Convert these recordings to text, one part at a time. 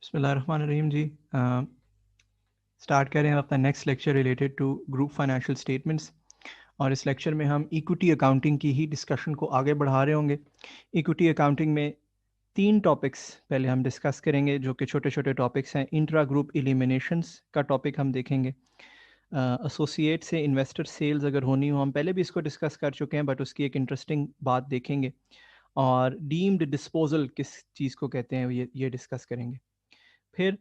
बिस्मिल्लाहिर्रहमानिर्रहीम जी। स्टार्ट करें हम अपना next lecture related to group financial statements. और इस लेक्चर में हम इक्विटी अकाउंटिंग की ही डिस्कशन को आगे बढ़ा रहे होंगे। इक्विटी अकाउंटिंग में 3 टॉपिक्स पहले हम डिस्कस करेंगे जो कि छोटे छोटे टॉपिक्स हैं। इंट्रा ग्रुप एलिमिनेशंस का टॉपिक हम देखेंगे। एसोसिएट से इन्वेस्टर सेल्स अगर होनी हो, हम पहले भी इसको डिस्कस कर चुके हैं बट उसकी एक इंटरेस्टिंग बात देखेंगे। और डीम्ड डिस्पोजल किस चीज़ को कहते हैं ये डिस्कस करेंगे। फिर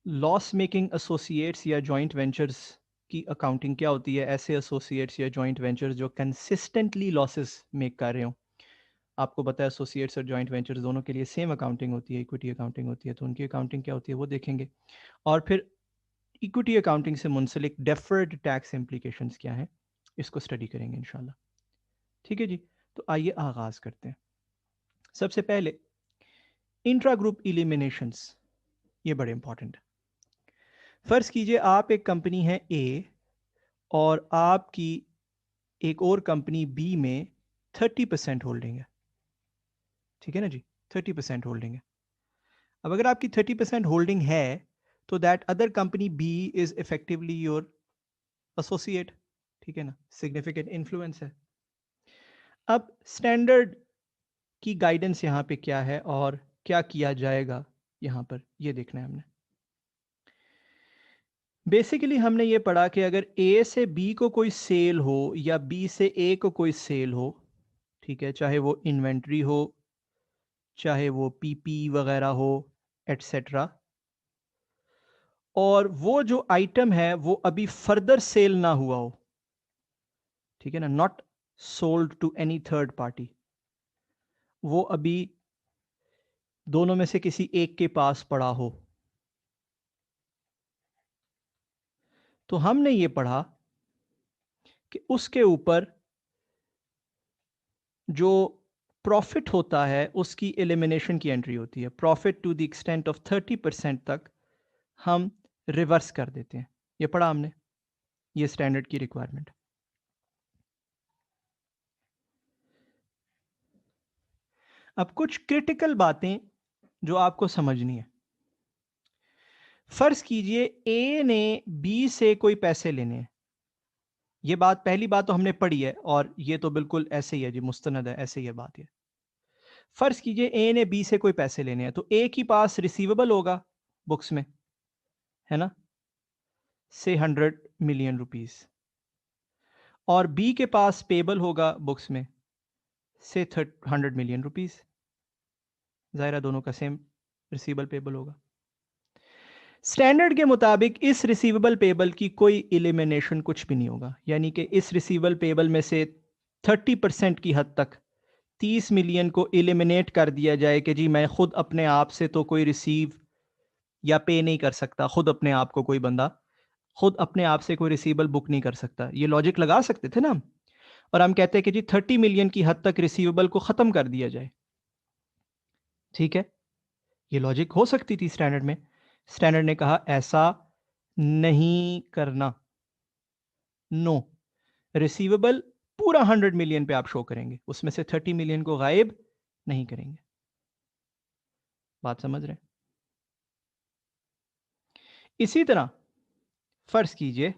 लॉस मेकिंग एसोसिएट्स या जॉइंट वेंचर्स की अकाउंटिंग क्या होती है। ऐसे एसोसिएट्स या जॉइंट वेंचर्स जो कंसिस्टेंटली लॉसेस मेक कर रहे हो। आपको पता है एसोसिएट्स और जॉइंट वेंचर्स दोनों के लिए सेम अकाउंटिंग होती है, इक्विटी अकाउंटिंग होती है, तो उनकी अकाउंटिंग क्या होती है वो देखेंगे। और फिर इक्विटी अकाउंटिंग से मुंसलिक डेफर्ड टैक्स इम्प्लीकेशंस क्या हैं, इसको स्टडी करेंगे इंशाल्लाह। ठीक है जी, तो आइए आगाज करते हैं। सबसे पहले इंट्रा ग्रुप इलिमिनेशंस, ये बड़े इंपॉर्टेंट है। फर्ज कीजिए आप एक कंपनी है ए और आपकी एक और कंपनी बी में 30% होल्डिंग है। ठीक है ना जी, 30% होल्डिंग है। अब अगर आपकी 30% होल्डिंग है तो that other company B is effectively your associate. ठीक है ना, सिग्निफिकेंट इन्फ्लुएंस है। अब स्टैंडर्ड की गाइडेंस यहाँ पे क्या है और क्या किया जाएगा यहाँ पर, ये देखना है हमने। बेसिकली हमने ये पढ़ा कि अगर ए से बी को कोई सेल हो या बी से ए को कोई सेल हो, ठीक है, चाहे वो इन्वेंट्री हो, चाहे वो पीपी वगैरह हो, एटसेट्रा, और वो जो आइटम है वो अभी फर्दर सेल ना हुआ हो, ठीक है ना, not sold to any third party, वो अभी दोनों में से किसी एक के पास पड़ा हो, तो हमने ये पढ़ा कि उसके ऊपर जो प्रॉफिट होता है उसकी एलिमिनेशन की एंट्री होती है। Profit to the extent of 30% तक हम रिवर्स कर देते हैं। ये पढ़ा हमने, ये स्टैंडर्ड की रिक्वायरमेंट। अब कुछ क्रिटिकल बातें जो आपको समझनी है। फर्ज कीजिए ए ने बी से कोई पैसे लेने हैं। ये बात, पहली बात तो हमने पढ़ी है और ये तो बिल्कुल ऐसे ही है जी, मुस्तनद है, ऐसे ही है बात। ये फर्ज कीजिए ए ने बी से कोई पैसे लेने हैं, तो ए के पास रिसीवेबल होगा बुक्स में, है ना, से 100 मिलियन रुपीस, और बी के पास पेबल होगा बुक्स में से 100 मिलियन रुपीस। जाहिर दोनों का सेम रिसीवेबल पेबल होगा। स्टैंडर्ड के मुताबिक इस रिसीवेबल पेबल की कोई एलिमिनेशन कुछ भी नहीं होगा, यानी कि इस रिसीवेबल पेबल में से 30% की हद तक 30 मिलियन को एलिमिनेट कर दिया जाए कि जी मैं खुद अपने आप से तो कोई रिसीव या पे नहीं कर सकता, खुद अपने आप को कोई बंदा खुद अपने आप से कोई रिसीवेबल बुक नहीं कर सकता। ये लॉजिक लगा सकते थे ना हम, और हम कहते हैं कि जी 30 मिलियन की हद तक रिसीवेबल को खत्म कर दिया जाए। ठीक है, ये लॉजिक हो सकती थी स्टैंडर्ड में। स्टैंडर्ड ने कहा ऐसा नहीं करना। नो, रिसीवेबल पूरा 100 मिलियन पे आप शो करेंगे, उसमें से 30 मिलियन को गायब नहीं करेंगे। बात समझ रहे हैं? इसी तरह फर्ज कीजिए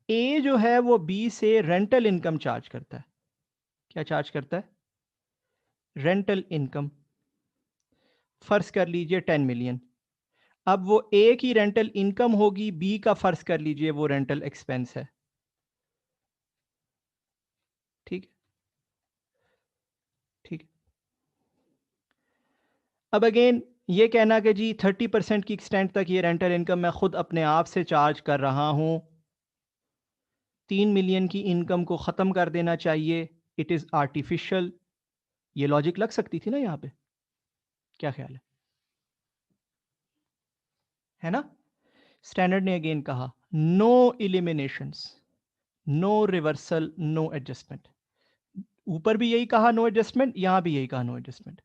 ए जो है वो बी से रेंटल इनकम चार्ज करता है। क्या चार्ज करता है? Rental income. फर्ज कर लीजिए 10 मिलियन। अब वो ए की रेंटल इनकम होगी, बी का फर्ज कर लीजिए वो रेंटल एक्सपेंस है। ठीक, ठीक। अब अगेन ये कहना कि जी 30% की एक्सटेंट तक ये रेंटल इनकम मैं खुद अपने आप से चार्ज कर रहा हूं, 3 मिलियन की इनकम को ख़त्म कर देना चाहिए, इट इज़ आर्टिफिशियल। ये लॉजिक लग सकती थी ना यहाँ पे, क्या ख्याल है ना? स्टैंडर्ड ने अगेन कहा no eliminations, no reversal, no adjustment. ऊपर भी यही कहा नो एडजस्टमेंट, यहां भी यही कहा नो एडजस्टमेंट।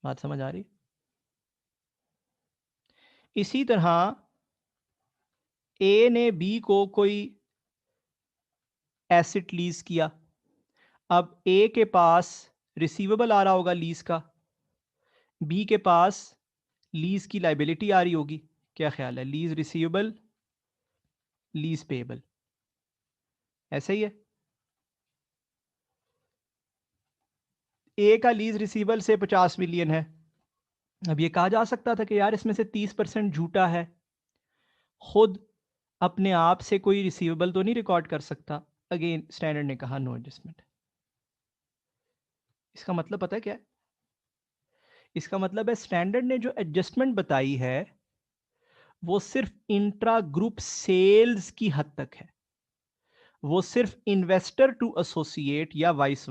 बात समझ आ रही? इसी तरह ए ने बी को कोई एसेट लीज किया। अब ए के पास रिसीवेबल आ रहा होगा लीज का, बी के पास लीज की लाइबिलिटी आ रही होगी। क्या ख्याल है, लीज रिसीवेबल, लीज पेएबल, ऐसा ही है। ए का लीज रिसीवेबल से 50 मिलियन है। अब ये कहा जा सकता था कि यार इसमें से 30% झूठा है, खुद अपने आप से कोई रिसीवेबल तो नहीं रिकॉर्ड कर सकता। अगेन स्टैंडर्ड ने कहा नो एडजस्टमेंट। इसका मतलब पता है क्या है? इसका मतलब है स्टैंडर्ड ने जो एडजस्टमेंट बताई है वो सिर्फ इंट्रा ग्रुप सेल्स की हद तक है, वो सिर्फ इन्वेस्टर टू एसोसिएट या वाइस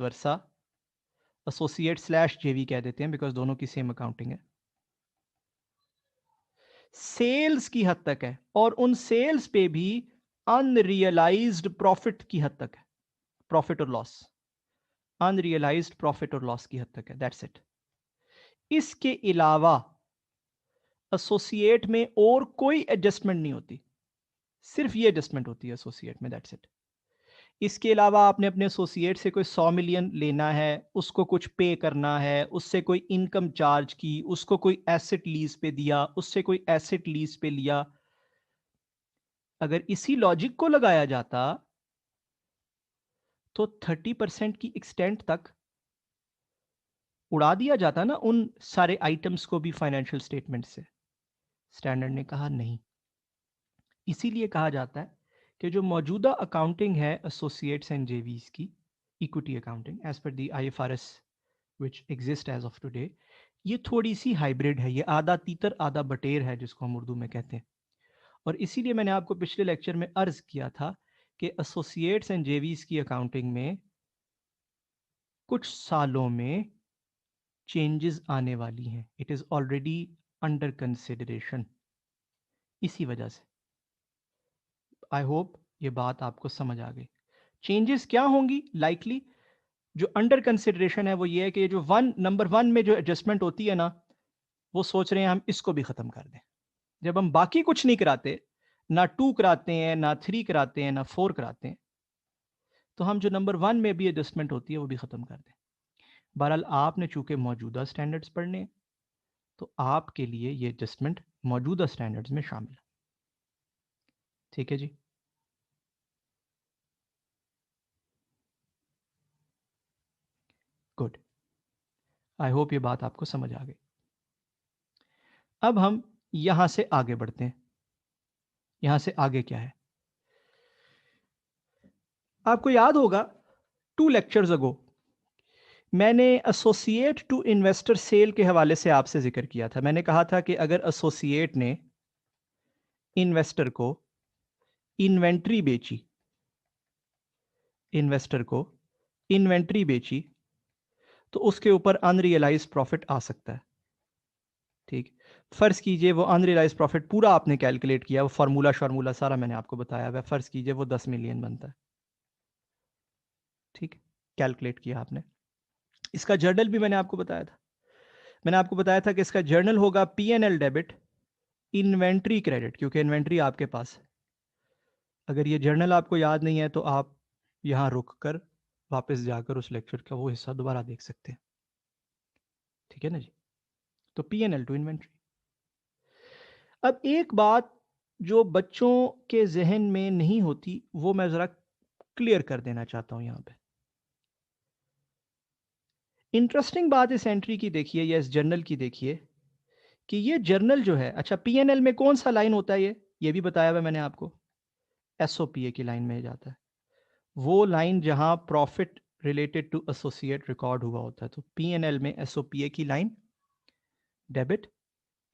वर्सा, एसोसिएट स्लैश जेवी कह देते हैं बिकॉज दोनों की सेम अकाउंटिंग है, सेल्स की हद तक है। और उन सेल्स पे भी अनरियलाइज्ड प्रॉफिट की हद तक है, प्रॉफिट और लॉस, अनरियलाइज्ड प्रॉफिट और लॉस की हद तक है, दैट्स इट। इसके अलावा एसोसिएट में और कोई एडजस्टमेंट नहीं होती, सिर्फ ये एडजस्टमेंट होती है एसोसिएट में, दैट्स इट। इसके अलावा आपने अपने एसोसिएट से कोई 100 मिलियन लेना है, उसको कुछ पे करना है, उससे कोई इनकम चार्ज की, उसको कोई एसेट लीज पे दिया, उससे कोई एसेट लीज पे लिया, अगर इसी लॉजिक को लगाया जाता तो 30% की एक्सटेंट तक उड़ा दिया जाता ना उन सारे आइटम्स को भी फाइनेंशियल स्टेटमेंट से। स्टैंडर्ड ने कहा नहीं। इसीलिए कहा जाता है कि जो मौजूदा अकाउंटिंग है एसोसिएट्स एंड जेवीज की, equity accounting as per the IFRS which exist as of today, ये थोड़ी सी हाइब्रिड है, ये आधा तीतर आधा बटेर है जिसको हम उर्दू में कहते हैं। और इसीलिए मैंने आपको पिछले लेक्चर में अर्ज किया था कि एसोसिएट्स एंड जेवीज की अकाउंटिंग में कुछ सालों में चेंजेस आने वाली हैं, it is already under consideration. इसी वजह से आई होप ये बात आपको समझ आ गई। चेंजेस क्या होंगी लाइकली, जो अंडर कंसिडरेशन है वो ये है कि जो नंबर वन में जो एडजस्टमेंट होती है ना, वो सोच रहे हैं हम इसको भी खत्म कर दें। जब हम बाकी कुछ नहीं कराते, ना 2 कराते हैं, ना 3 कराते हैं, ना 4 कराते हैं, तो हम जो नंबर 1 में भी एडजस्टमेंट होती है वो भी खत्म कर दें। बहरहाल आपने चूंकि मौजूदा स्टैंडर्ड्स पढ़ने हैं, तो आपके लिए ये एडजस्टमेंट मौजूदा स्टैंडर्ड्स में शामिल है। ठीक है जी। गुड, आई होप ये बात आपको समझ आ गई। अब हम यहां से आगे बढ़ते हैं। यहां से आगे क्या है, आपको याद होगा 2 लेक्चर्स अगो मैंने एसोसिएट टू इन्वेस्टर सेल के हवाले से आपसे जिक्र किया था। मैंने कहा था कि अगर एसोसिएट ने इन्वेस्टर को इन्वेंट्री बेची, इन्वेस्टर को इन्वेंट्री बेची, तो उसके ऊपर अनरियलाइज प्रॉफिट आ सकता है। ठीक, फर्ज कीजिए वो अनरियलाइज प्रॉफिट पूरा आपने कैलकुलेट किया, वो फार्मूला सारा मैंने आपको बताया हुआ है। फर्ज कीजिए वो 10 मिलियन बनता है। ठीक, कैलकुलेट किया आपने। इसका जर्नल भी मैंने आपको बताया था। मैंने आपको बताया था कि इसका जर्नल होगा P&L डेबिट, इन्वेंट्री क्रेडिट, क्योंकि इन्वेंट्री आपके पास है। अगर ये जर्नल आपको याद नहीं है तो आप यहाँ रुक कर वापस जाकर उस लेक्चर का वो हिस्सा दोबारा देख सकते हैं। ठीक है ना जी। तो P&L टू इन्वेंट्री। अब एक बात जो बच्चों के जहन में नहीं होती वो मैं जरा क्लियर कर देना चाहता हूं यहां पे। इंटरेस्टिंग बात इस एंट्री की देखिए या इस जर्नल की देखिए कि ये जर्नल जो है, अच्छा P&L में कौन सा लाइन होता है, ये भी बताया हुआ मैंने आपको, SOPA की लाइन में जाता है। वो लाइन जहां profit related to associate record हुआ होता है। तो P&L में SOPA की line debit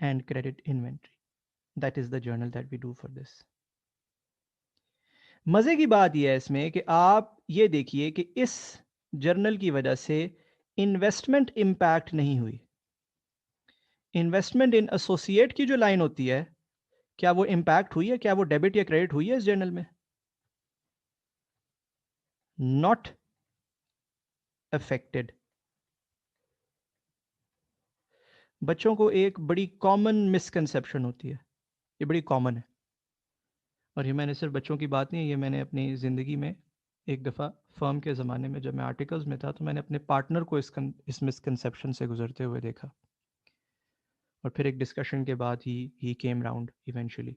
and credit inventory, that is the journal that we do for this. मजे की बात यह है इसमें कि आप ये देखिए कि इस जर्नल की वजह से इन्वेस्टमेंट इंपैक्ट नहीं हुई। इन्वेस्टमेंट इन एसोसिएट की जो लाइन होती है, क्या वो इंपैक्ट हुई है, क्या वो डेबिट या क्रेडिट हुई है इस जर्नल में? Not affected. बच्चों को एक बड़ी कॉमन मिसकंसेप्शन होती है, ये बड़ी कॉमन है, और ये मैंने सिर्फ बच्चों की बात नहीं है, ये मैंने अपनी ज़िंदगी में एक दफ़ा फर्म के ज़माने में जब मैं आर्टिकल्स में था तो मैंने अपने पार्टनर को इस मिसकंसेप्शन से गुजरते हुए देखा, और फिर एक डिस्कशन के बाद ही केम राउंड इवेंचुअली।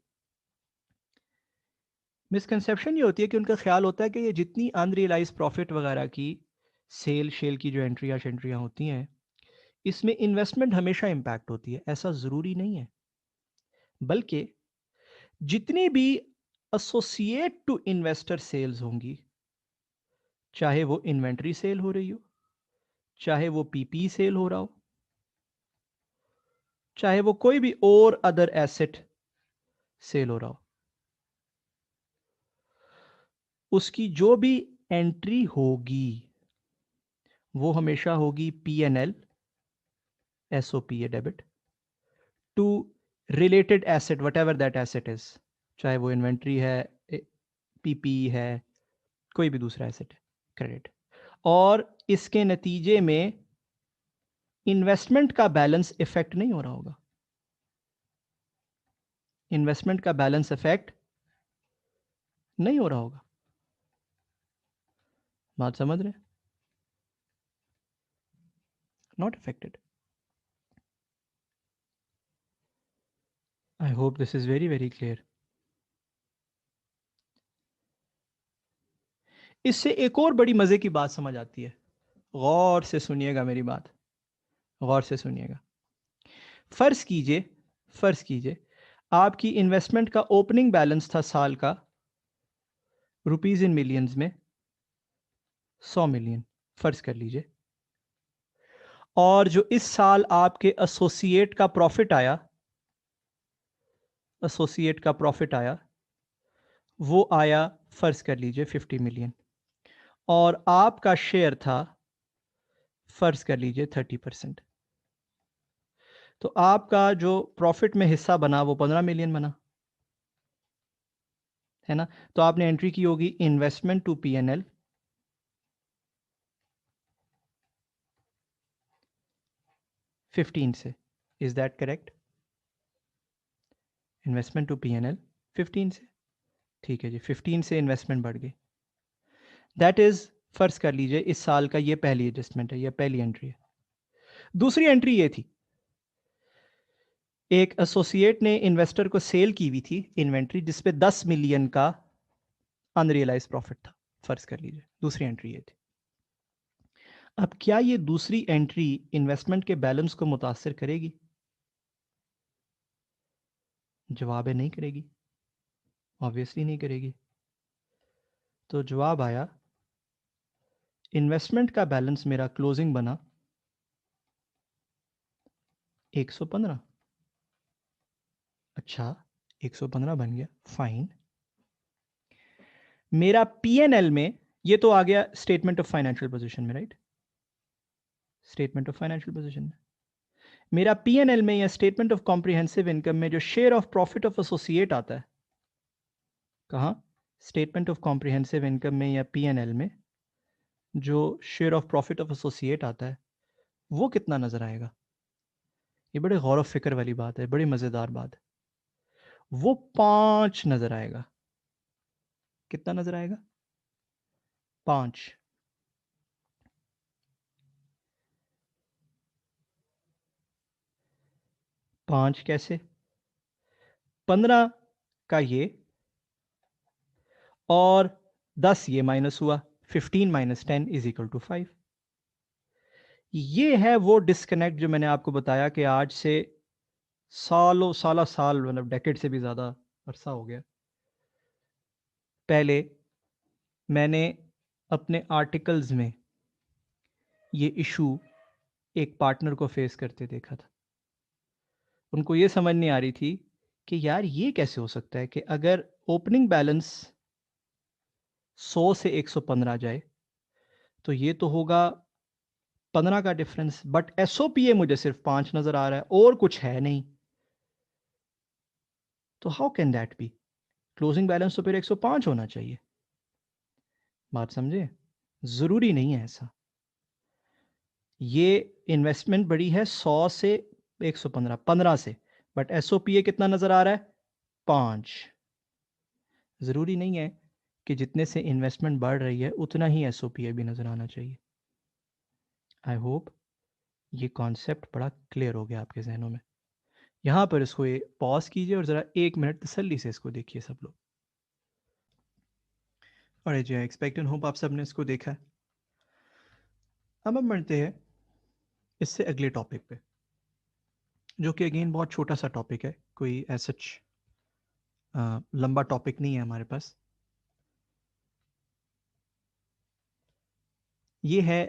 मिसकंसेप्शन ये होती है कि उनका ख्याल होता है कि ये जितनी अनरियलाइज प्रॉफिट वगैरह की शेल की जो एंट्रियाँ होती हैं, इसमें इन्वेस्टमेंट हमेशा इम्पैक्ट होती है। ऐसा ज़रूरी नहीं है, बल्कि जितनी भी एसोसिएट टू इन्वेस्टर सेल्स होंगी, चाहे वो इन्वेंट्री सेल हो रही हो, चाहे वो पीपी सेल हो रहा हो, चाहे वो कोई भी और अदर एसेट सेल हो रहा हो, उसकी जो भी एंट्री होगी वो हमेशा होगी P and L, SOP debit, to related asset whatever that asset is, चाहे वो इन्वेंट्री है, पीपी है, कोई भी दूसरा एसेट है, क्रेडिट। और इसके नतीजे में इन्वेस्टमेंट का बैलेंस इफेक्ट नहीं हो रहा होगा। इन्वेस्टमेंट का बैलेंस इफेक्ट नहीं हो रहा होगा। बात समझ रहे? Not affected. I hope this is very very clear. इससे एक और बड़ी मजे की बात समझ आती है। गौर से सुनिएगा मेरी बात, गौर से सुनिएगा। फर्ज कीजिए आपकी इन्वेस्टमेंट का ओपनिंग बैलेंस था साल का रुपीज इन मिलियंस में 100 मिलियन, फर्ज कर लीजिए। और जो इस साल आपके एसोसिएट का प्रॉफिट आया वो आया, फर्ज कर लीजिए 50 मिलियन, और आपका शेयर था, फर्ज कर लीजिए 30%। तो आपका जो प्रॉफिट में हिस्सा बना वो 15 मिलियन बना, है ना? तो आपने एंट्री की होगी इन्वेस्टमेंट टू पीएनएल 15 से। Is that correct? Investment to P and L 15 से, ठीक है जी। 15 से इन्वेस्टमेंट बढ़ गई, दैट इज, फर्ज कर लीजिए इस साल का ये पहली एडजस्टमेंट है, ये पहली एंट्री है। दूसरी एंट्री ये थी, एक एसोसिएट ने इन्वेस्टर को सेल की हुई थी इन्वेंट्री जिसपे 10 मिलियन का अनरियलाइज प्रॉफिट था, फर्ज कर लीजिए। दूसरी एंट्री ये थी। अब क्या ये दूसरी एंट्री इन्वेस्टमेंट के बैलेंस को मुतासर करेगी? जवाब है नहीं करेगी, ऑब्वियसली नहीं करेगी। तो जवाब आया, इन्वेस्टमेंट का बैलेंस मेरा क्लोजिंग बना 115। अच्छा, 115 बन गया, फाइन। मेरा पीएनएल में, ये तो आ गया स्टेटमेंट ऑफ फाइनेंशियल पोजीशन में, right? Statement of financial position में मेरा पीएनएल में या स्टेटमेंट ऑफ कॉम्प्रिहेंसिव इनकम में जो share of profit of associate आता है, कहाँ? स्टेटमेंट ऑफ कॉम्प्रिहेंसिव इनकम में या पीएनएल में जो share of profit of associate आता है वो कितना नजर आएगा? ये बड़े गौर फिक्र वाली बात है, बड़ी मजेदार बात है। वो 5 नजर आएगा। कितना नजर आएगा? 5। पांच कैसे? 15 का ये और 10 ये माइनस हुआ, 15 माइनस 10 इज इक्वल टू 5। ये है वो डिस्कनेक्ट जो मैंने आपको बताया कि आज से साल, मतलब डेकेड से भी ज्यादा अरसा हो गया पहले मैंने अपने आर्टिकल्स में ये इशू एक पार्टनर को फेस करते देखा था। उनको ये समझ नहीं आ रही थी कि यार ये कैसे हो सकता है कि अगर ओपनिंग बैलेंस 100 से 115 जाए तो ये तो होगा 15 का डिफरेंस, बट एसओपीए मुझे सिर्फ 5 नजर आ रहा है और कुछ है नहीं। तो how can that be? Closing balance तो फिर 105 होना चाहिए। बात समझे? जरूरी नहीं है ऐसा। ये इन्वेस्टमेंट बढ़ी है 100 से 115, 15 से, बट एसओपीए कितना नजर आ रहा है? 5। जरूरी नहीं है कि जितने से इन्वेस्टमेंट बढ़ रही है उतना ही एसओपी भी नज़र आना चाहिए। आई होप ये कॉन्सेप्ट बड़ा क्लियर हो गया आपके जहनों में। यहाँ पर इसको ये पॉज कीजिए और ज़रा 1 मिनट तसल्ली से इसको देखिए सब लोग। और जी एक्सपेक्ट एंड होप आप सब ने इसको देखा है। अब हम बढ़ते हैं इससे अगले टॉपिक पे, जो कि अगेन बहुत छोटा सा टॉपिक है, कोई सच लंबा टॉपिक नहीं है हमारे पास। ये है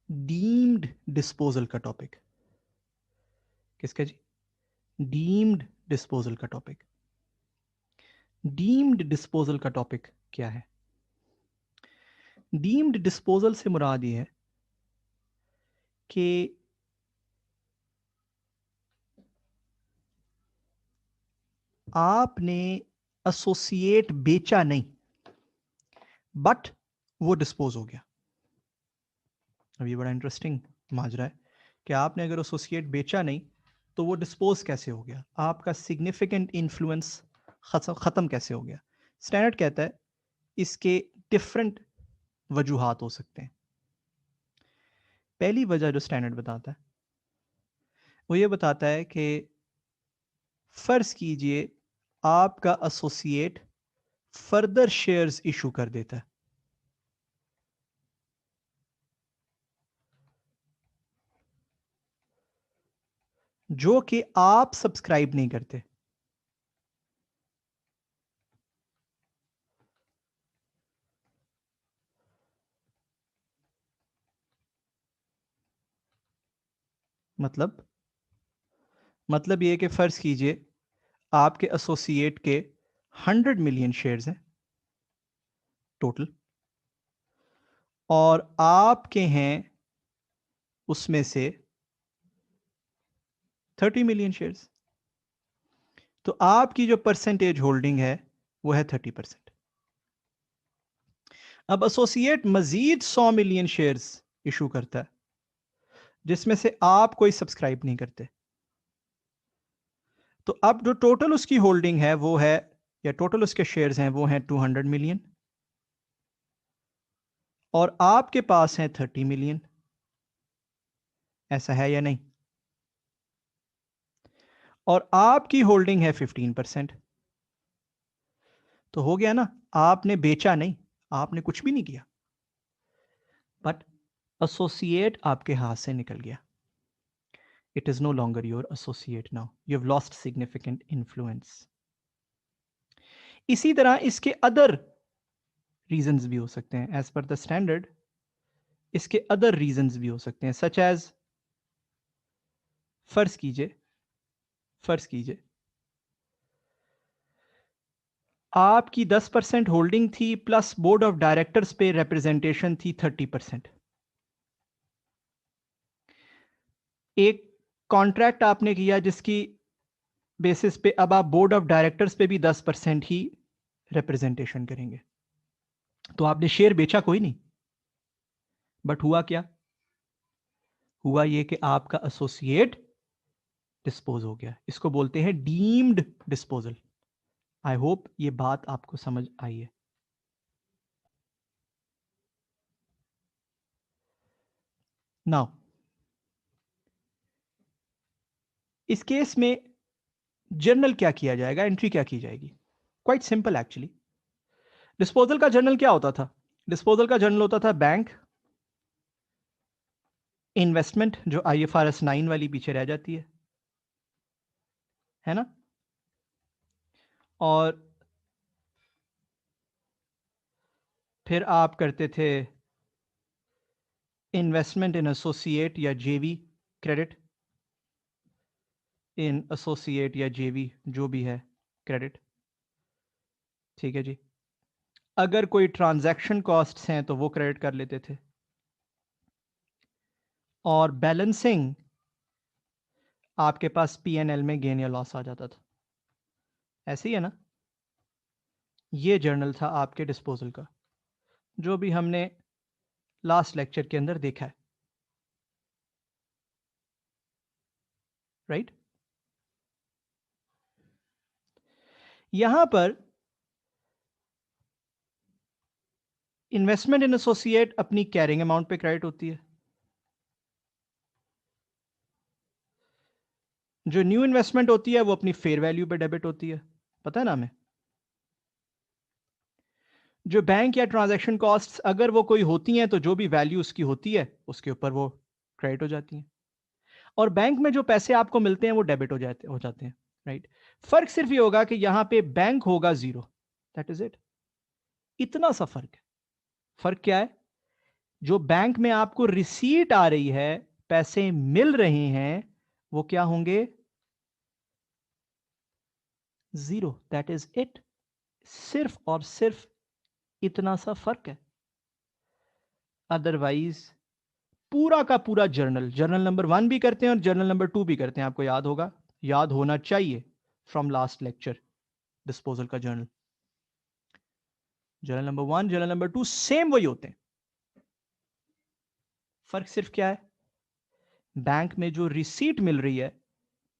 डीम्ड डिस्पोजल का टॉपिक। किसका जी? डीम्ड डिस्पोजल का टॉपिक। डीम्ड डिस्पोजल का टॉपिक क्या है? डीम्ड डिस्पोजल से मुराद ये है कि आपने एसोसिएट बेचा नहीं, बट वो डिस्पोज हो गया। अब ये बड़ा इंटरेस्टिंग माजरा है कि आपने अगर एसोसिएट बेचा नहीं तो वो डिस्पोज कैसे हो गया, आपका सिग्निफिकेंट इन्फ्लुएंस खत्म कैसे हो गया। स्टैंडर्ड कहता है इसके डिफरेंट वजूहात हो सकते हैं। पहली वजह जो स्टैंडर्ड बताता है वो ये बताता है कि फर्ज कीजिए आपका एसोसिएट फर्दर शेयर्स इशू कर देता है, जो कि आप सब्सक्राइब नहीं करते। मतलब ये कि फर्ज कीजिए आपके एसोसिएट के 100 मिलियन शेयर्स हैं टोटल, और आपके हैं उसमें से 30 मिलियन शेयर्स। तो आपकी जो परसेंटेज होल्डिंग है वो है 30%। अब एसोसिएट मजीद 100 मिलियन शेयर्स इशू करता है, जिसमें से आप कोई सब्सक्राइब नहीं करते। तो अब जो टोटल उसकी होल्डिंग है वो है, या टोटल उसके शेयर्स हैं वो हैं 200 मिलियन, और आपके पास हैं 30 मिलियन। ऐसा है या नहीं? और आपकी होल्डिंग है 15%। तो हो गया ना, आपने बेचा नहीं, आपने कुछ भी नहीं किया, बट एसोसिएट आपके हाथ से निकल गया। It is no longer your associate now, you have lost significant influence. इसी तरह इसके अदर रीजंस भी हो सकते हैं। एज पर द स्टैंडर्ड इसके अदर रीजंस भी हो सकते हैं, सच एज फर्ज कीजिए आपकी 10% होल्डिंग थी, प्लस बोर्ड ऑफ डायरेक्टर्स पे रिप्रेजेंटेशन थी 30%। एक कॉन्ट्रैक्ट आपने किया जिसकी बेसिस पे अब आप बोर्ड ऑफ डायरेक्टर्स पे भी 10% ही रिप्रेजेंटेशन करेंगे। तो आपने शेयर बेचा कोई नहीं, बट हुआ क्या? हुआ ये कि आपका एसोसिएट डिस्पोज हो गया। इसको बोलते हैं डीम्ड डिस्पोजल। आई होप ये बात आपको समझ आई है। नाउ इस केस में जर्नल क्या किया जाएगा, एंट्री क्या की जाएगी? Quite simple actually. डिस्पोजल का जर्नल क्या होता था? डिस्पोजल का जर्नल होता था बैंक, इन्वेस्टमेंट जो IFRS 9 वाली पीछे रह जाती है ना, और फिर आप करते थे इन्वेस्टमेंट इन एसोसिएट या जेवी, क्रेडिट इन एसोसिएट या जेवी जो भी है, क्रेडिट। ठीक है जी। अगर कोई ट्रांजैक्शन कॉस्ट्स हैं तो वो क्रेडिट कर लेते थे, और बैलेंसिंग आपके पास P&L में गेन या लॉस आ जाता था। ऐसे ही है ना? ये जर्नल था आपके डिस्पोजल का, जो भी हमने लास्ट लेक्चर के अंदर देखा है, राइट? यहां पर इन्वेस्टमेंट इन एसोसिएट अपनी कैरिंग अमाउंट पे क्रेडिट होती है, जो न्यू इन्वेस्टमेंट होती है वो अपनी फेयर वैल्यू पे डेबिट होती है, पता है ना हमें। जो बैंक या ट्रांजैक्शन कॉस्ट्स अगर वो कोई होती हैं तो जो भी वैल्यू उसकी होती है उसके ऊपर वो क्रेडिट हो जाती हैं, और बैंक में जो पैसे आपको मिलते हैं वो डेबिट हो जाते हैं, राइट। फर्क सिर्फ ये होगा कि यहां पे बैंक होगा जीरो, दैट इज इट, इतना सा फर्क है। फर्क क्या है? जो बैंक में आपको रिसीट आ रही है, पैसे मिल रहे हैं, वो क्या होंगे? Zero, that is it. सिर्फ और सिर्फ इतना सा फर्क है। अदरवाइज पूरा का पूरा जर्नल नंबर 1 भी करते हैं और जर्नल नंबर 2 भी करते हैं, आपको याद होगा, याद होना चाहिए फ्रॉम लास्ट लेक्चर, डिस्पोजल का journal, journal number 1 journal number 2 same वही होते हैं। फर्क सिर्फ क्या है? बैंक में जो रिसीट मिल रही है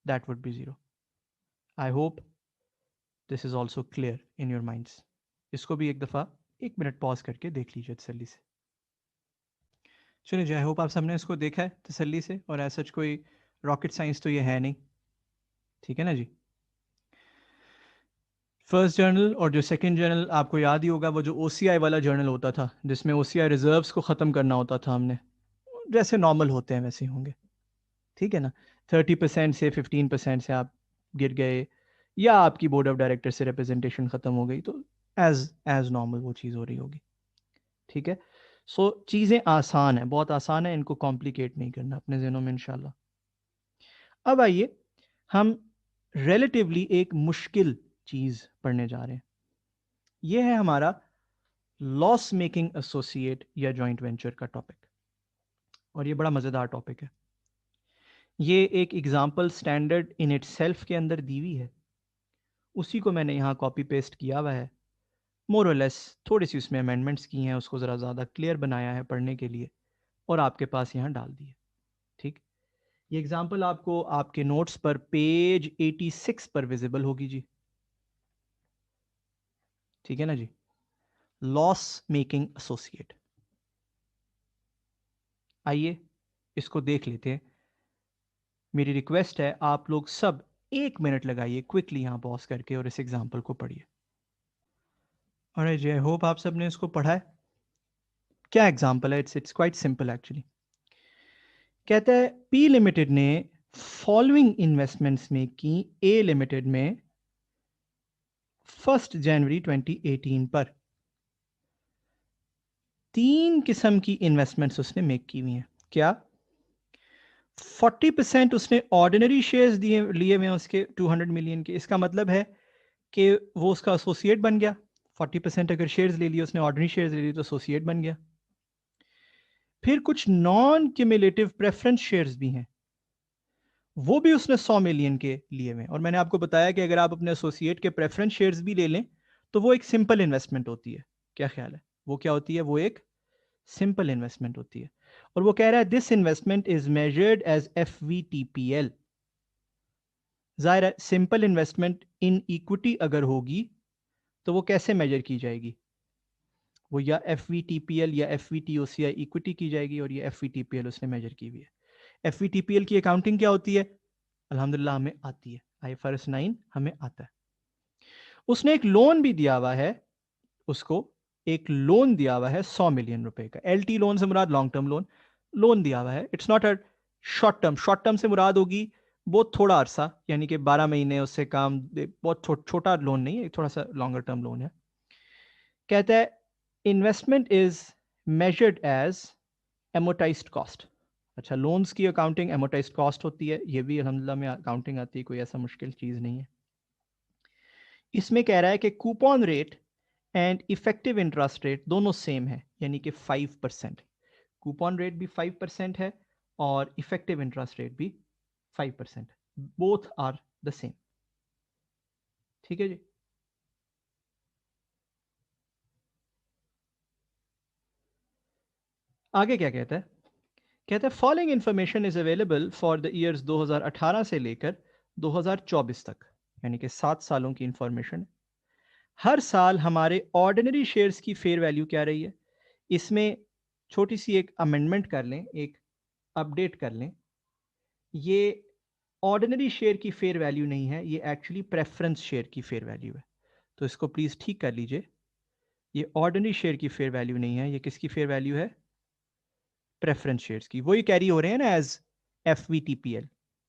that would be zero. I hope this is also clear in your minds. इसको भी एक दफा 1 मिनट पॉज करके देख लीजिए तसल्ली से। चलिए जी, आई होप आप सबने इसको देखा है तसल्ली से, और ऐसा कोई रॉकेट साइंस तो ये है नहीं, ठीक है ना जी। फर्स्ट जर्नल और जो सेकंड जर्नल आपको याद ही होगा, वो जो OCI वाला जर्नल होता था जिसमें OCI रिजर्व्स को ख़त्म करना होता था हमने, जैसे नॉर्मल होते हैं वैसे ही होंगे, ठीक है ना। 30% से 15% से आप गिर गए, या आपकी बोर्ड ऑफ डायरेक्टर से रिप्रेजेंटेशन ख़त्म हो गई, तो एज एज नॉर्मल वो चीज़ हो रही होगी, ठीक है। सो चीज़ें आसान है, बहुत आसान है, इनको कॉम्प्लिकेट नहीं करना अपने ज़हनों में इंशाल्लाह। अब आइए हम रिलेटिवली एक मुश्किल चीज़ पढ़ने जा रहे हैं। यह है हमारा लॉस मेकिंग एसोसिएट या जॉइंट वेंचर का टॉपिक, और ये बड़ा मज़ेदार टॉपिक है। ये एक example standard in it self के अंदर दी हुई है, उसी को मैंने यहाँ कॉपी पेस्ट किया हुआ है, मोर और लेस थोड़ी सी उसमें अमेंडमेंट्स की हैं, उसको ज़रा ज़्यादा क्लियर बनाया है पढ़ने के लिए, और आपके पास यहाँ डाल दी है, ठीक। ये एग्जाम्पल आपको आपके नोट्स पर पेज 86 पर विजिबल होगी जी, ठीक है ना जी। लॉस मेकिंग एसोसिएट, आइए इसको देख लेते हैं। मेरी रिक्वेस्ट है आप लोग सब 1 मिनट लगाइए क्विकली यहाँ पॉज करके और इस एग्जाम्पल को पढ़िए। और जी, आई होप आप सब ने इसको पढ़ा है। क्या एग्जाम्पल है? It's quite simple actually. कहता है पी लिमिटेड ने फॉलोइंग इन्वेस्टमेंट्स में की ए लिमिटेड में 1 जनवरी 2018 पर। 3 किस्म की इन्वेस्टमेंट्स उसने मेक की हुई हैं। क्या? 40% उसने ऑर्डिनरी शेयर्स दिए लिए हुए हैं उसके 200 मिलियन के। इसका मतलब है कि वो उसका एसोसिएट बन गया। 40% अगर शेयर्स ले लिए उसने, ऑर्डिनरी शेयर्स ले लिए, तो एसोसिएट बन गया। फिर कुछ नॉन क्यूमुलेटिव प्रेफरेंस शेयर्स भी हैं, वो भी उसने 100 मिलियन के लिए हुए। और मैंने आपको बताया कि अगर आप अपने एसोसिएट के प्रेफरेंस शेयर्स भी ले लें तो वो एक सिंपल इन्वेस्टमेंट होती है। क्या ख्याल है, वो क्या होती है? वो एक सिंपल इन्वेस्टमेंट होती है। और वो कह रहा है this investment is measured as FVTPL। जाहिर है सिंपल इन्वेस्टमेंट इन इक्विटी अगर होगी तो वो कैसे मेजर की जाएगी? वो या FVTPL या FVTOCI इक्विटी की जाएगी, और ये FVTPL उसने मेजर की हुई है। FVTPL की अकाउंटिंग क्या होती है? अल्हम्दुलिल्लाह हमें आती है, IFRS 9 हमें आता है। उसने एक लोन भी दिया हुआ है, उसको एक लोन दिया हुआ है 100 मिलियन रुपए का। LT लोन से मुराद लॉन्ग टर्म लोन दिया हुआ है। It's not a short term. Short term से मुराद होगी बहुत थोड़ा अरसा, यानी कि 12 महीने उससे काम, बहुत छोटा लोन नहीं है, थोड़ा सा लॉन्गर टर्म लोन है। कहता है investment is measured as amortised cost. अच्छा, लोन्स की अकाउंटिंग एमोटाइज्ड कॉस्ट होती है, ये भी अल्हम्दुलिल्लाह में अकाउंटिंग आती है, कोई ऐसा मुश्किल चीज़ नहीं है। इसमें कह रहा है कि coupon rate and effective interest rate दोनों सेम है, यानी कि 5%। कूपन रेट भी 5% है और इफेक्टिव इंटरेस्ट रेट भी 5%, बोथ आर द सेम, ठीक है जी। आगे क्या कहता है? कहता है following information is available for the years 2018 से लेकर 2024 तक, यानी कि 7 सालों की इंफॉर्मेशन। हर साल हमारे ऑर्डिनरी शेयर्स की फेयर वैल्यू क्या रही है? इसमें छोटी सी एक अमेंडमेंट कर लें, एक अपडेट कर लें। ये ऑर्डिनरी शेयर की फेयर वैल्यू नहीं है, ये एक्चुअली प्रेफरेंस शेयर की फेयर वैल्यू है। तो इसको प्लीज ठीक कर लीजिए। ये ऑर्डिनरी शेयर की फेयर वैल्यू नहीं है, ये किसकी फेयर वैल्यू है? प्रेफरेंस शेयर्स की। वही कैरी हो रहे हैं ना एज FVTPL,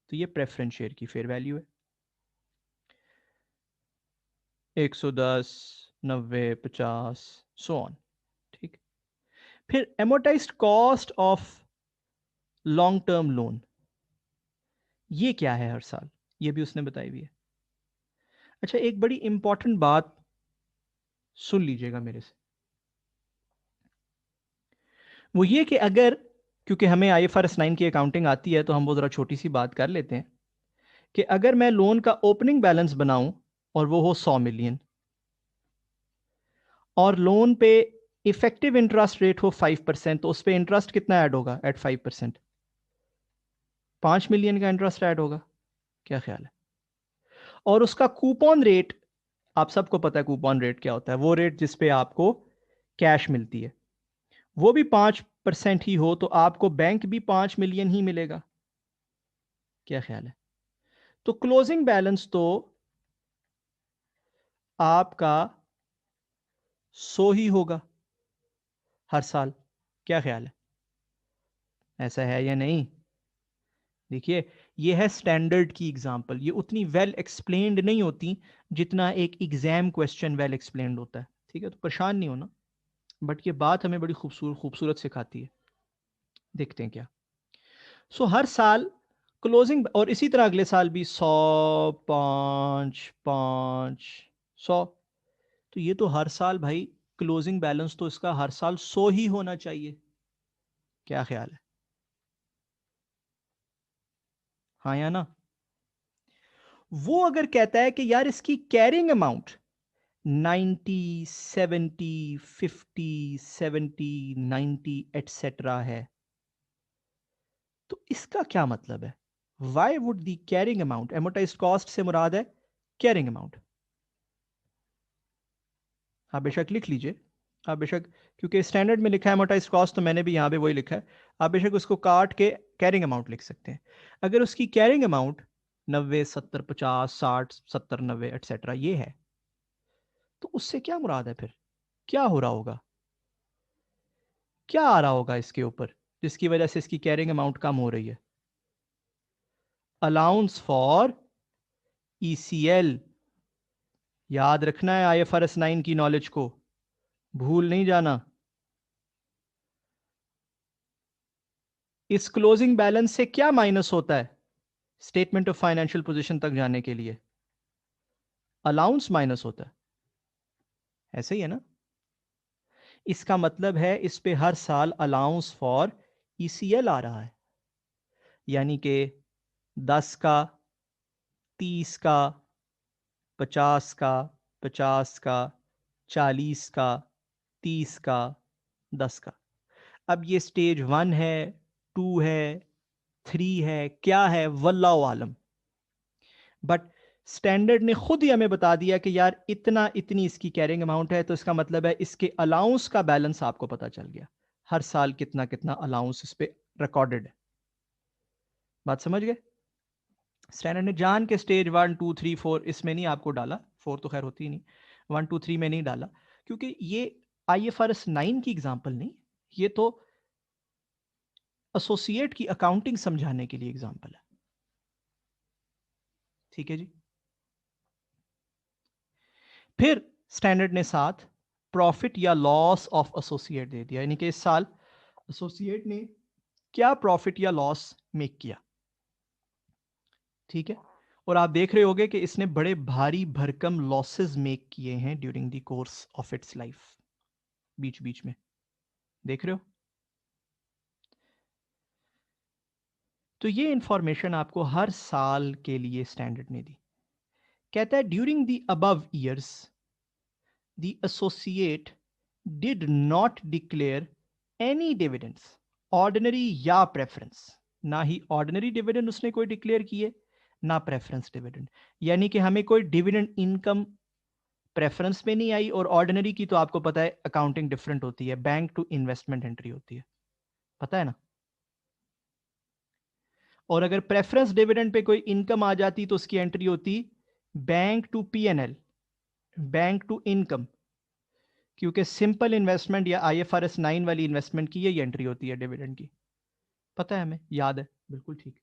तो ये प्रेफरेंस शेयर की फेयर वैल्यू है। 110, 90, 50 सो ऑन। ठीक। फिर amortised cost of long term loan, ये क्या है हर साल? ये भी उसने बताई हुई है। अच्छा, एक बड़ी इंपॉर्टेंट बात सुन लीजिएगा मेरे से, वो ये कि अगर, क्योंकि हमें IFRS 9 की अकाउंटिंग आती है, तो हम वो जरा छोटी सी बात कर लेते हैं कि अगर मैं लोन का ओपनिंग बैलेंस बनाऊं और वो हो 100 मिलियन, और लोन पे इफेक्टिव इंटरेस्ट रेट हो 5%, तो उस पर इंटरेस्ट कितना ऐड होगा एट 5%? 5 मिलियन का इंटरेस्ट ऐड होगा। क्या ख्याल है? और उसका कूपन रेट, आप सबको पता है कूपन रेट क्या होता है, वो रेट जिसपे आपको कैश मिलती है, वो भी 5% ही हो, तो आपको बैंक भी 5 मिलियन ही मिलेगा। क्या ख्याल है? तो क्लोजिंग बैलेंस तो आपका 100 ही होगा हर साल। क्या ख्याल है? ऐसा है या नहीं? देखिए, ये है स्टैंडर्ड की एग्जांपल, ये उतनी वेल एक्सप्लेन्ड नहीं होती जितना एक एग्जाम क्वेश्चन वेल एक्सप्लेन्ड होता है। ठीक है, तो परेशान नहीं होना, बट ये बात हमें बड़ी खूबसूरत खूबसूरत सिखाती है। देखते हैं क्या। हर साल क्लोजिंग, और इसी तरह अगले साल भी 100, 5, 5, 100। तो ये तो हर साल भाई क्लोजिंग बैलेंस तो इसका हर साल 100 ही होना चाहिए। क्या ख्याल है? हाँ या ना? वो अगर कहता है कि यार इसकी कैरिंग अमाउंट 90, 70, 50, 70, 90 एटसेट्रा है, तो इसका क्या मतलब है? Why would the carrying amount, amortised cost से मुराद है कैरिंग अमाउंट। आप बेशक लिख लीजिए, आप बेशक, क्योंकि स्टैंडर्ड में लिखा है एमोटाइज्ड कॉस्ट, तो मैंने भी यहां पे वही लिखा है। आप बेशक उसको काट के कैरिंग अमाउंट लिख सकते हैं। अगर उसकी कैरिंग अमाउंट 90, 70, 50, 60, 70, 90 एटसेट्रा ये है, तो उससे क्या मुराद है? फिर क्या हो रहा होगा? क्या आ रहा होगा इसके ऊपर जिसकी वजह से इसकी कैरिंग अमाउंट कम हो रही है? Allowance for ECL। याद रखना है IFRS 9 की नॉलेज को, भूल नहीं जाना। इस क्लोजिंग बैलेंस से क्या माइनस होता है स्टेटमेंट ऑफ फाइनेंशियल पोजीशन तक जाने के लिए? अलाउंस माइनस होता है। ऐसे ही है ना? इसका मतलब है इस पे हर साल अलाउंस फॉर ECL आ रहा है, यानी कि 10 का, 30 का, 50 का, 50 का, 40 का, 30 का, 10 का। अब ये स्टेज 1 है, 2 है, 3 है, क्या है वल्लाहु आलम, बट स्टैंडर्ड ने खुद ही हमें बता दिया कि यार इतना, इतनी इसकी कैरिंग अमाउंट है, तो इसका मतलब है इसके अलाउंस का बैलेंस आपको पता चल गया, हर साल कितना कितना अलाउंस इस पे रिकॉर्डेड है। बात समझ गए? स्टैंडर्ड ने जान के स्टेज 1, 2, 3, 4 इसमें नहीं आपको डाला, 4 तो खैर होती ही नहीं, 1, 2, 3 में नहीं डाला, क्योंकि ये IFRS 9 की एग्जाम्पल नहीं, ये तो एसोसिएट की अकाउंटिंग समझाने के लिए एग्जाम्पल है। ठीक है जी। फिर स्टैंडर्ड ने साथ प्रॉफिट या लॉस ऑफ एसोसिएट दे दिया, यानी कि इस साल एसोसिएट ने क्या प्रॉफिट या लॉस मेक किया। ठीक है, और आप देख रहे होंगे कि इसने बड़े भारी भरकम लॉसेस मेक किए हैं during the course of its life, बीच बीच में देख रहे हो। तो ये इंफॉर्मेशन आपको हर साल के लिए स्टैंडर्ड ने दी। कहता है during the above years the associate did not declare any dividends, ordinary या प्रेफरेंस। ना ही ऑर्डिनरी डिविडेंड उसने कोई डिक्लेयर किए, ना प्रेफरेंस डिविडेंड, यानी कि हमें कोई डिविडेंड इनकम प्रेफरेंस में नहीं आई, और ऑर्डिनरी की तो आपको पता है अकाउंटिंग डिफरेंट होती है, बैंक टू इन्वेस्टमेंट एंट्री होती है, पता है ना। और अगर प्रेफरेंस डिविडेंड पे कोई इनकम आ जाती तो उसकी एंट्री होती bank to P and L, bank to income, क्योंकि सिंपल इन्वेस्टमेंट या आईएफआरएस 9 वाली इन्वेस्टमेंट की यही एंट्री होती है डिविडेंड की, पता है हमें, याद है, बिल्कुल ठीक।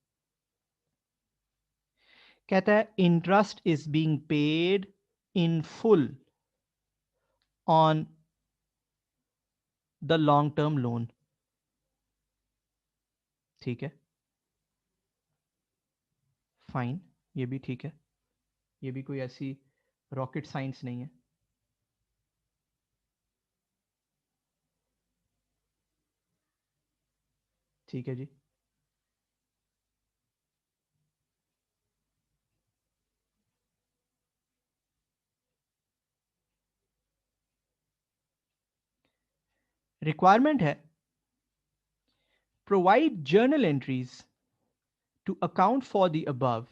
कहता है interest is being paid in full on the long term loan, ठीक है, फाइन, ये भी ठीक है, ये भी कोई ऐसी रॉकेट साइंस नहीं है। ठीक है जी। रिक्वायरमेंट है provide journal entries to account for the above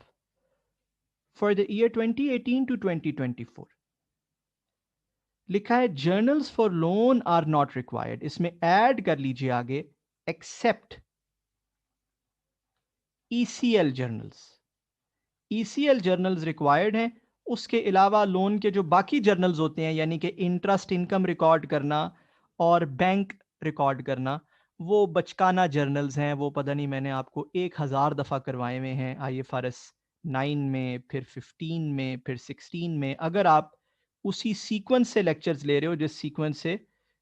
for the year 2018 to 2024। लिखा है journals for loan are not required, इसमें ऐड कर लीजिए आगे except ECL journals. ECL journals required हैं, उसके अलावा लोन के जो बाकी जर्नल्स होते हैं, यानी कि इंटरेस्ट इनकम रिकॉर्ड करना और बैंक रिकॉर्ड करना, वो बचकाना जर्नल्स हैं, वो पता नहीं मैंने आपको 1000 दफ़ा करवाए हुए हैं आईएफआरएस 9 में, फिर 15 में, फिर 16 में, अगर आप उसी सीक्वेंस से लेक्चर्स ले रहे हो जिस सीक्वेंस से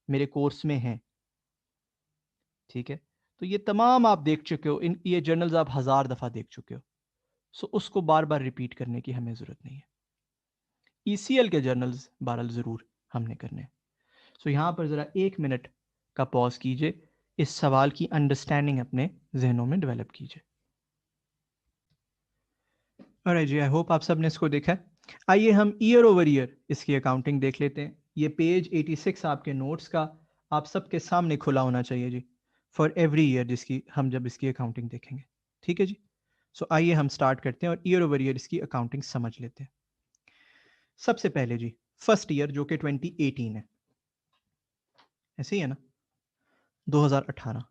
मेरे कोर्स में हैं, ठीक है। तो ये तमाम आप देख चुके हो, इन ये जर्नल्स आप 1000 दफ़ा देख चुके हो, सो उसको बार बार रिपीट करने की हमें ज़रूरत नहीं है। ईसीएल के जर्नल्स बहरहाल ज़रूर हमने करने हैं। सो यहाँ पर ज़रा 1 मिनट का पॉज कीजिए, इस सवाल की अंडरस्टैंडिंग अपने जहनों में डेवलप कीजिए। अरे जी, आई होप आप सब ने इसको देखा है। आइए हम ईयर ओवर ईयर इसकी अकाउंटिंग देख लेते हैं। ये पेज 86 आपके नोट्स का आप सबके सामने खुला होना चाहिए जी, फॉर एवरी ईयर जिसकी हम जब इसकी अकाउंटिंग देखेंगे, ठीक है जी। सो आइए हम स्टार्ट करते हैं और ईयर ओवर ईयर इसकी अकाउंटिंग समझ लेते हैं। सबसे पहले जी फर्स्ट ईयर जो कि 2018 है, ऐसे ही है ना, 2018।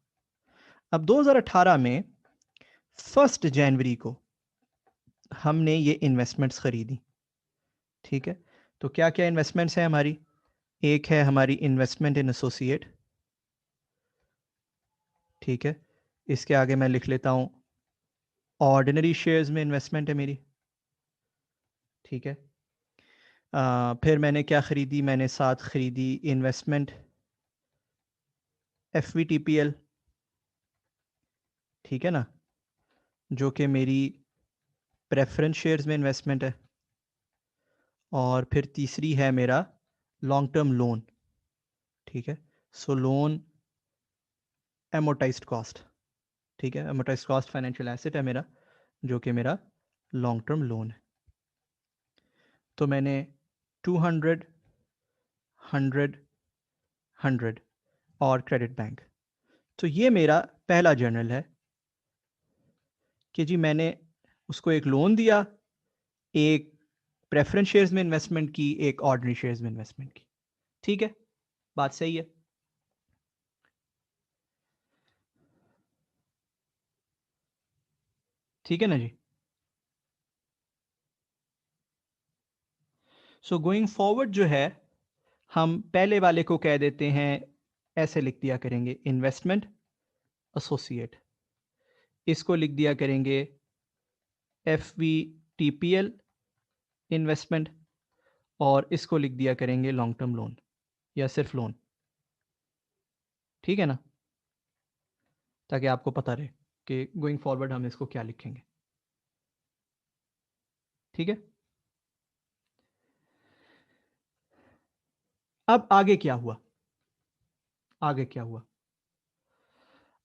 अब 2018 में 1 जनवरी को हमने ये इन्वेस्टमेंट्स खरीदी, ठीक है। तो क्या क्या इन्वेस्टमेंट्स हैं हमारी, एक है हमारी इन्वेस्टमेंट इन एसोसिएट, ठीक है। इसके आगे मैं लिख लेता हूं ऑर्डिनरी शेयर्स में इन्वेस्टमेंट है मेरी, ठीक है। फिर मैंने क्या खरीदी, मैंने साथ खरीदी इन्वेस्टमेंट FVTPL, ठीक है ना, जो कि मेरी प्रेफरेंस शेयर्स में इन्वेस्टमेंट है। और फिर तीसरी है मेरा लॉन्ग टर्म लोन, ठीक है। सो लोन एमोटाइज्ड कॉस्ट, ठीक है, एमोटाइज्ड कॉस्ट फाइनेंशियल एसेट है मेरा, जो कि मेरा लॉन्ग टर्म लोन है। तो मैंने 200, 100, 100 और क्रेडिट बैंक। तो ये मेरा पहला जर्नल है कि जी मैंने उसको एक लोन दिया, एक प्रेफरेंस शेयर्स में इन्वेस्टमेंट की, एक ऑर्डिनरी शेयर्स में इन्वेस्टमेंट की, ठीक है, बात सही है। ठीक है ना जी। सो गोइंग फॉरवर्ड जो है, हम पहले वाले को कह देते हैं, ऐसे लिख दिया करेंगे इन्वेस्टमेंट एसोसिएट, इसको लिख दिया करेंगे FVTPL इन्वेस्टमेंट, और इसको लिख दिया करेंगे लॉन्ग टर्म लोन या सिर्फ लोन, ठीक है ना, ताकि आपको पता रहे कि गोइंग फॉरवर्ड हम इसको क्या लिखेंगे, ठीक है। अब आगे क्या हुआ, आगे क्या हुआ,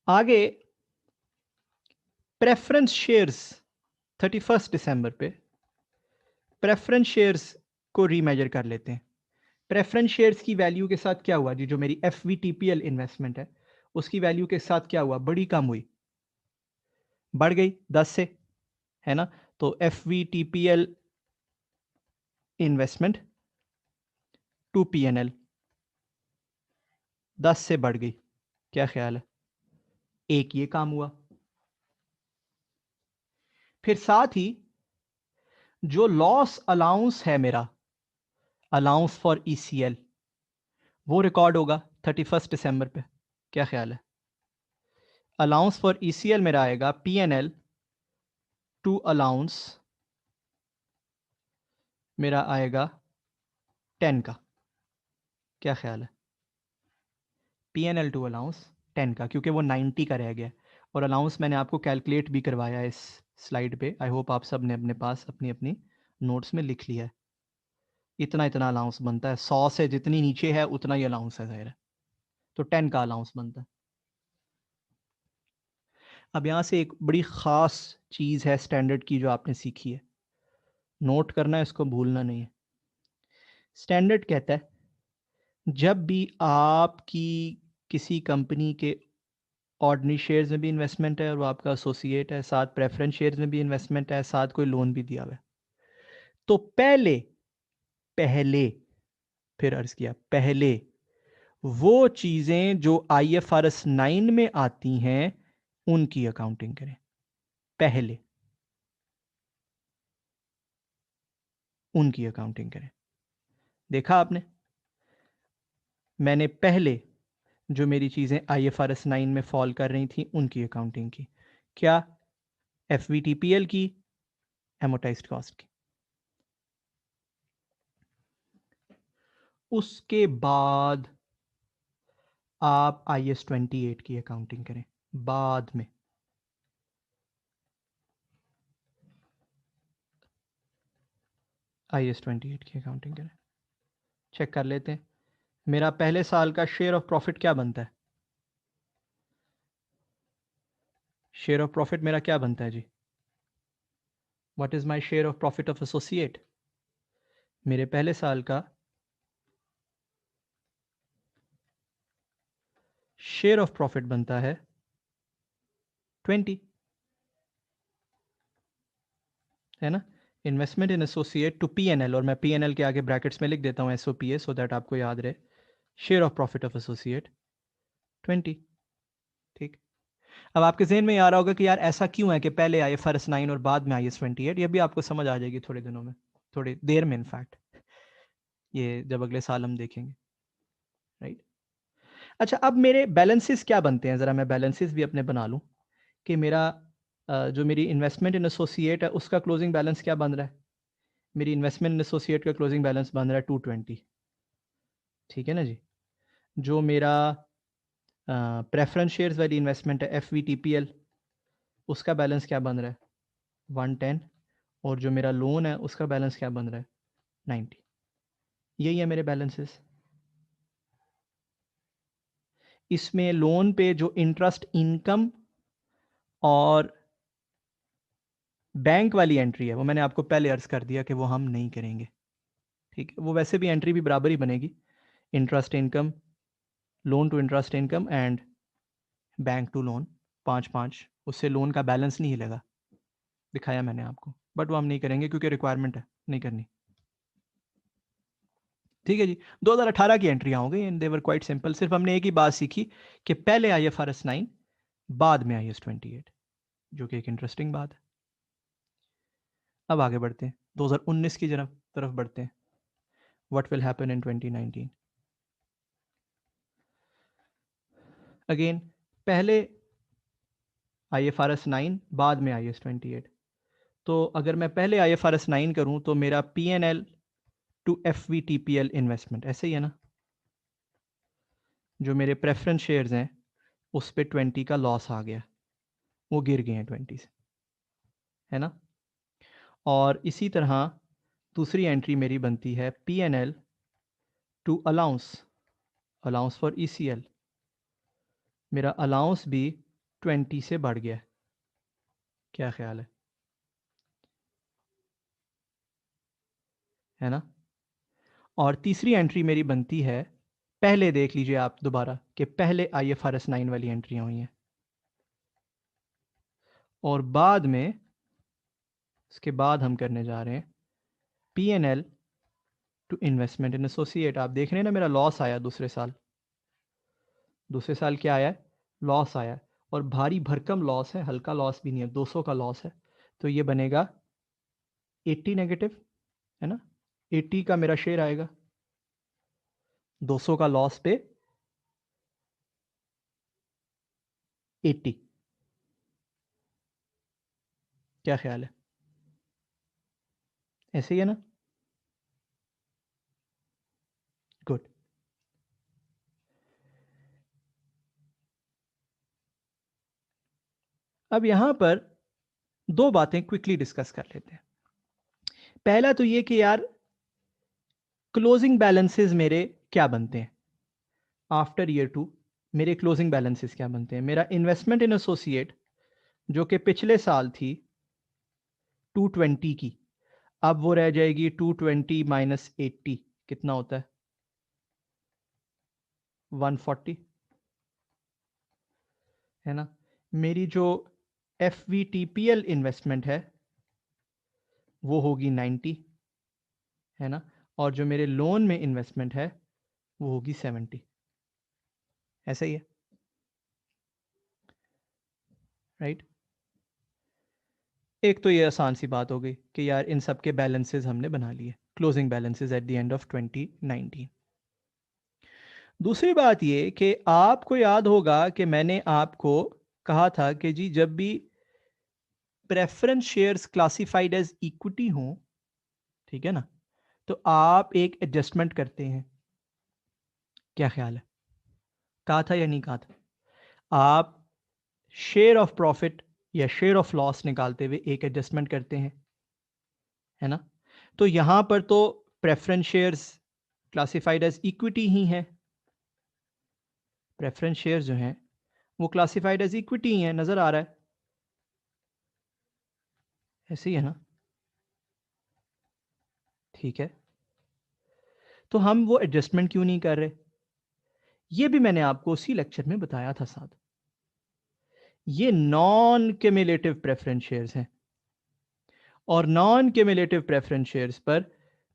आगे प्रेफरेंस शेयर्स 31 दिसंबर पे प्रेफरेंस शेयर्स को रीमेजर कर लेते हैं। प्रेफरेंस शेयर्स की वैल्यू के साथ क्या हुआ जी, जो मेरी FVTPL इन्वेस्टमेंट है उसकी वैल्यू के साथ क्या हुआ, बड़ी कम हुई, बढ़ गई 10 से, है ना। तो FVTPL इन्वेस्टमेंट टू P&L 10 से बढ़ गई। क्या ख्याल है? एक ये काम हुआ। फिर साथ ही जो लॉस अलाउंस है मेरा, अलाउंस फॉर ECL, वो रिकॉर्ड होगा 31 दिसंबर पे। क्या ख्याल है? अलाउंस फॉर ECL मेरा आएगा P&L टू अलाउंस मेरा आएगा 10 का। क्या ख्याल है? P&L टू अलाउंस 10 का, क्योंकि वो 90 का रह गया और अलाउंस मैंने आपको कैलकुलेट भी करवाया इस स्लाइड पे। आई होप आप सब ने अपने पास अपनी अपनी नोट्स में लिख लिया है। इतना इतना अलाउंस बनता है, 100 से जितनी नीचे है उतना ही अलाउंस है, जाहिर है। तो 10 का अलाउंस बनता है। अब यहाँ से एक बड़ी ख़ास चीज़ है स्टैंडर्ड की जो आपने सीखी है, नोट करना है, इसको भूलना नहीं है। स्टैंडर्ड कहता है जब भी आपकी किसी कंपनी के ऑर्डिनरी शेयर्स में भी इन्वेस्टमेंट है और वो आपका एसोसिएट है, साथ प्रेफरेंस शेयर्स में भी इन्वेस्टमेंट है, साथ कोई लोन भी दिया हुआ है, तो पहले पहले फिर अर्ज किया, पहले वो चीजें जो IFRS 9 में आती हैं उनकी अकाउंटिंग करें। पहले उनकी अकाउंटिंग करें। देखा आपने, मैंने पहले जो मेरी चीजें IFRS 9 में फॉल कर रही थी उनकी अकाउंटिंग की। क्या? FVTPL की, एमोटाइज्ड कॉस्ट की। उसके बाद आप IS 28 की अकाउंटिंग करें बाद में। IS 28 की अकाउंटिंग करें। चेक कर लेते हैं मेरा पहले साल का शेयर ऑफ प्रॉफिट क्या बनता है। शेयर ऑफ प्रॉफिट मेरा क्या बनता है जी? What is my share of profit of associate? मेरे पहले साल का शेयर ऑफ प्रॉफिट बनता है 20, है ना। Investment in associate to P&L, और मैं P&L के आगे ब्रैकेट्स में लिख देता हूँ SOPA, सो दैट आपको याद रहे। Share of profit of associate 20। ठीक। अब आपके जहन में आ रहा होगा कि यार ऐसा क्यों है कि पहले IFRS 9 और बाद में IS 28। ये भी आपको समझ आ जाएगी थोड़े दिनों में, थोड़ी देर में इनफैक्ट, ये जब अगले साल हम देखेंगे, राइट। अच्छा, अब मेरे बैलेंसेस क्या बनते हैं, ज़रा मैं बैलेंसेस भी अपने बना लूँ कि मेरा जो मेरी इन्वेस्टमेंट इन एसोसिएट है उसका क्लोजिंग बैलेंस क्या बन रहा है। मेरी इन्वेस्टमेंट इन एसोसिएट का क्लोजिंग बैलेंस बन रहा है 220। ठीक है ना जी। जो मेरा प्रेफरेंस शेयर्स वाली इन्वेस्टमेंट है FVTPL, उसका बैलेंस क्या बन रहा है 110, और जो मेरा लोन है उसका बैलेंस क्या बन रहा है 90। यही है मेरे बैलेंसेस। इसमें लोन पे जो इंटरेस्ट इनकम और बैंक वाली एंट्री है वो मैंने आपको पहले अर्ज कर दिया कि वो हम नहीं करेंगे। ठीक है, वो वैसे भी एंट्री भी बराबर ही बनेगी, interest income, loan to interest income and bank to loan, 5-5, उससे लोन का बैलेंस नहीं हिलेगा, दिखाया मैंने आपको। बट वो हम नहीं करेंगे क्योंकि रिक्वायरमेंट है, नहीं करनी। ठीक है जी। 2018 की एंट्रियां हो गई and they were quite simple. सिर्फ हमने एक ही बात सीखी कि पहले IFRS 9 बाद में IS 28, जो कि एक इंटरेस्टिंग बात है। अब आगे बढ़ते हैं 2019 की तरफ बढ़ते हैं। What will happen in 2019? Again, पहले IFRS 9 बाद में IS 28। तो अगर मैं पहले IFRS 9 करूं तो मेरा P&L टू FVTPL इन्वेस्टमेंट ऐसे ही है ना। जो मेरे प्रेफरेंस शेयर्स हैं उस पे 20 का लॉस आ गया, वो गिर गए हैं 20 से, है ना। और इसी तरह दूसरी एंट्री मेरी बनती है P&L to allowance, allowance for ECL। मेरा अलाउंस भी 20 से बढ़ गया। क्या ख्याल है ना। और तीसरी एंट्री मेरी बनती है, पहले देख लीजिए आप दोबारा कि पहले IFRS 9 वाली एंट्रियां हुई हैं और बाद में, इसके बाद हम करने जा रहे हैं P&L to investment in associate. आप देख रहे हैं ना, मेरा लॉस आया दूसरे साल क्या आया है, लॉस आया है, और भारी भरकम लॉस है, हल्का लॉस भी नहीं है, 200 का लॉस है। तो ये बनेगा 80 नेगेटिव, है ना, 80 का मेरा शेयर आएगा, 200 का लॉस पे 80। क्या ख्याल है, ऐसे ही है ना? गुड। अब यहां पर दो बातें क्विकली डिस्कस कर लेते हैं। पहला तो ये कि यार क्लोजिंग बैलेंसेस मेरे क्या बनते हैं आफ्टर ईयर 2, मेरे क्लोजिंग बैलेंसेस क्या बनते हैं। मेरा इन्वेस्टमेंट इन एसोसिएट जो कि पिछले साल थी 220 की, अब वो रह जाएगी 220 माइनस 80, कितना होता है 140, है ना। मेरी जो FVTPL इन्वेस्टमेंट है वो होगी 90, है ना, और जो मेरे लोन में इन्वेस्टमेंट है वो होगी 70। ऐसा ही है, राइट। एक तो ये आसान सी बात हो गई कि यार इन सब के बैलेंसेस हमने बना लिए, closing balances at the end of 2019। दूसरी बात ये कि आपको याद होगा कि मैंने आपको कहा था कि जी जब भी preference shares classified as equity हो, ठीक है ना, तो आप एक एडजस्टमेंट करते हैं। क्या ख्याल है, कहा था या नहीं कहा था? आप शेयर ऑफ प्रॉफिट या शेयर ऑफ लॉस निकालते हुए एक एडजस्टमेंट करते हैं, है ना। तो यहां पर तो preference shares classified as equity ही है, प्रेफरेंस शेयर जो हैं वो क्लासिफाइड एज इक्विटी ही है, नजर आ रहा है, ऐसे ही है ना। ठीक है, तो हम वो एडजस्टमेंट क्यों नहीं कर रहे, ये भी मैंने आपको उसी लेक्चर में बताया था साथ। ये नॉन क्यूमुलेटिव प्रेफरेंस शेयर्स हैं, और नॉन क्यूमुलेटिव प्रेफरेंस शेयर्स पर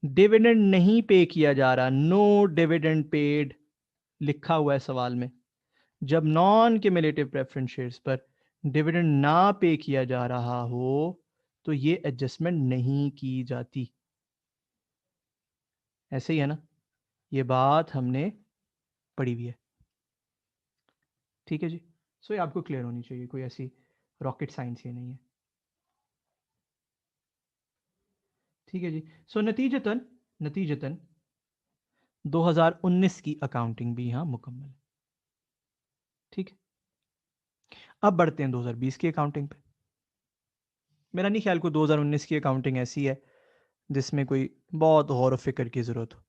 डिविडेंड नहीं पे किया जा रहा, नो डिविडेंड पेड लिखा हुआ है सवाल में। जब नॉन क्यूमुलेटिव प्रेफरेंस शेयर्स पर डिविडेंड ना पे किया जा रहा हो तो ये एडजस्टमेंट नहीं की जाती, ऐसे ही है ना। ये बात हमने पढ़ी हुई है, ठीक है जी। सो ये आपको क्लियर होनी चाहिए, कोई ऐसी रॉकेट साइंस ये नहीं है, ठीक है जी। सो नतीजतन नतीजतन 2019 की अकाउंटिंग भी यहां मुकम्मल है, ठीक है। अब बढ़ते हैं 2020 की अकाउंटिंग पे। मेरा नहीं ख्याल को 2019 की अकाउंटिंग ऐसी है जिसमें कोई बहुत गौर व फिक्र की ज़रूरत हो।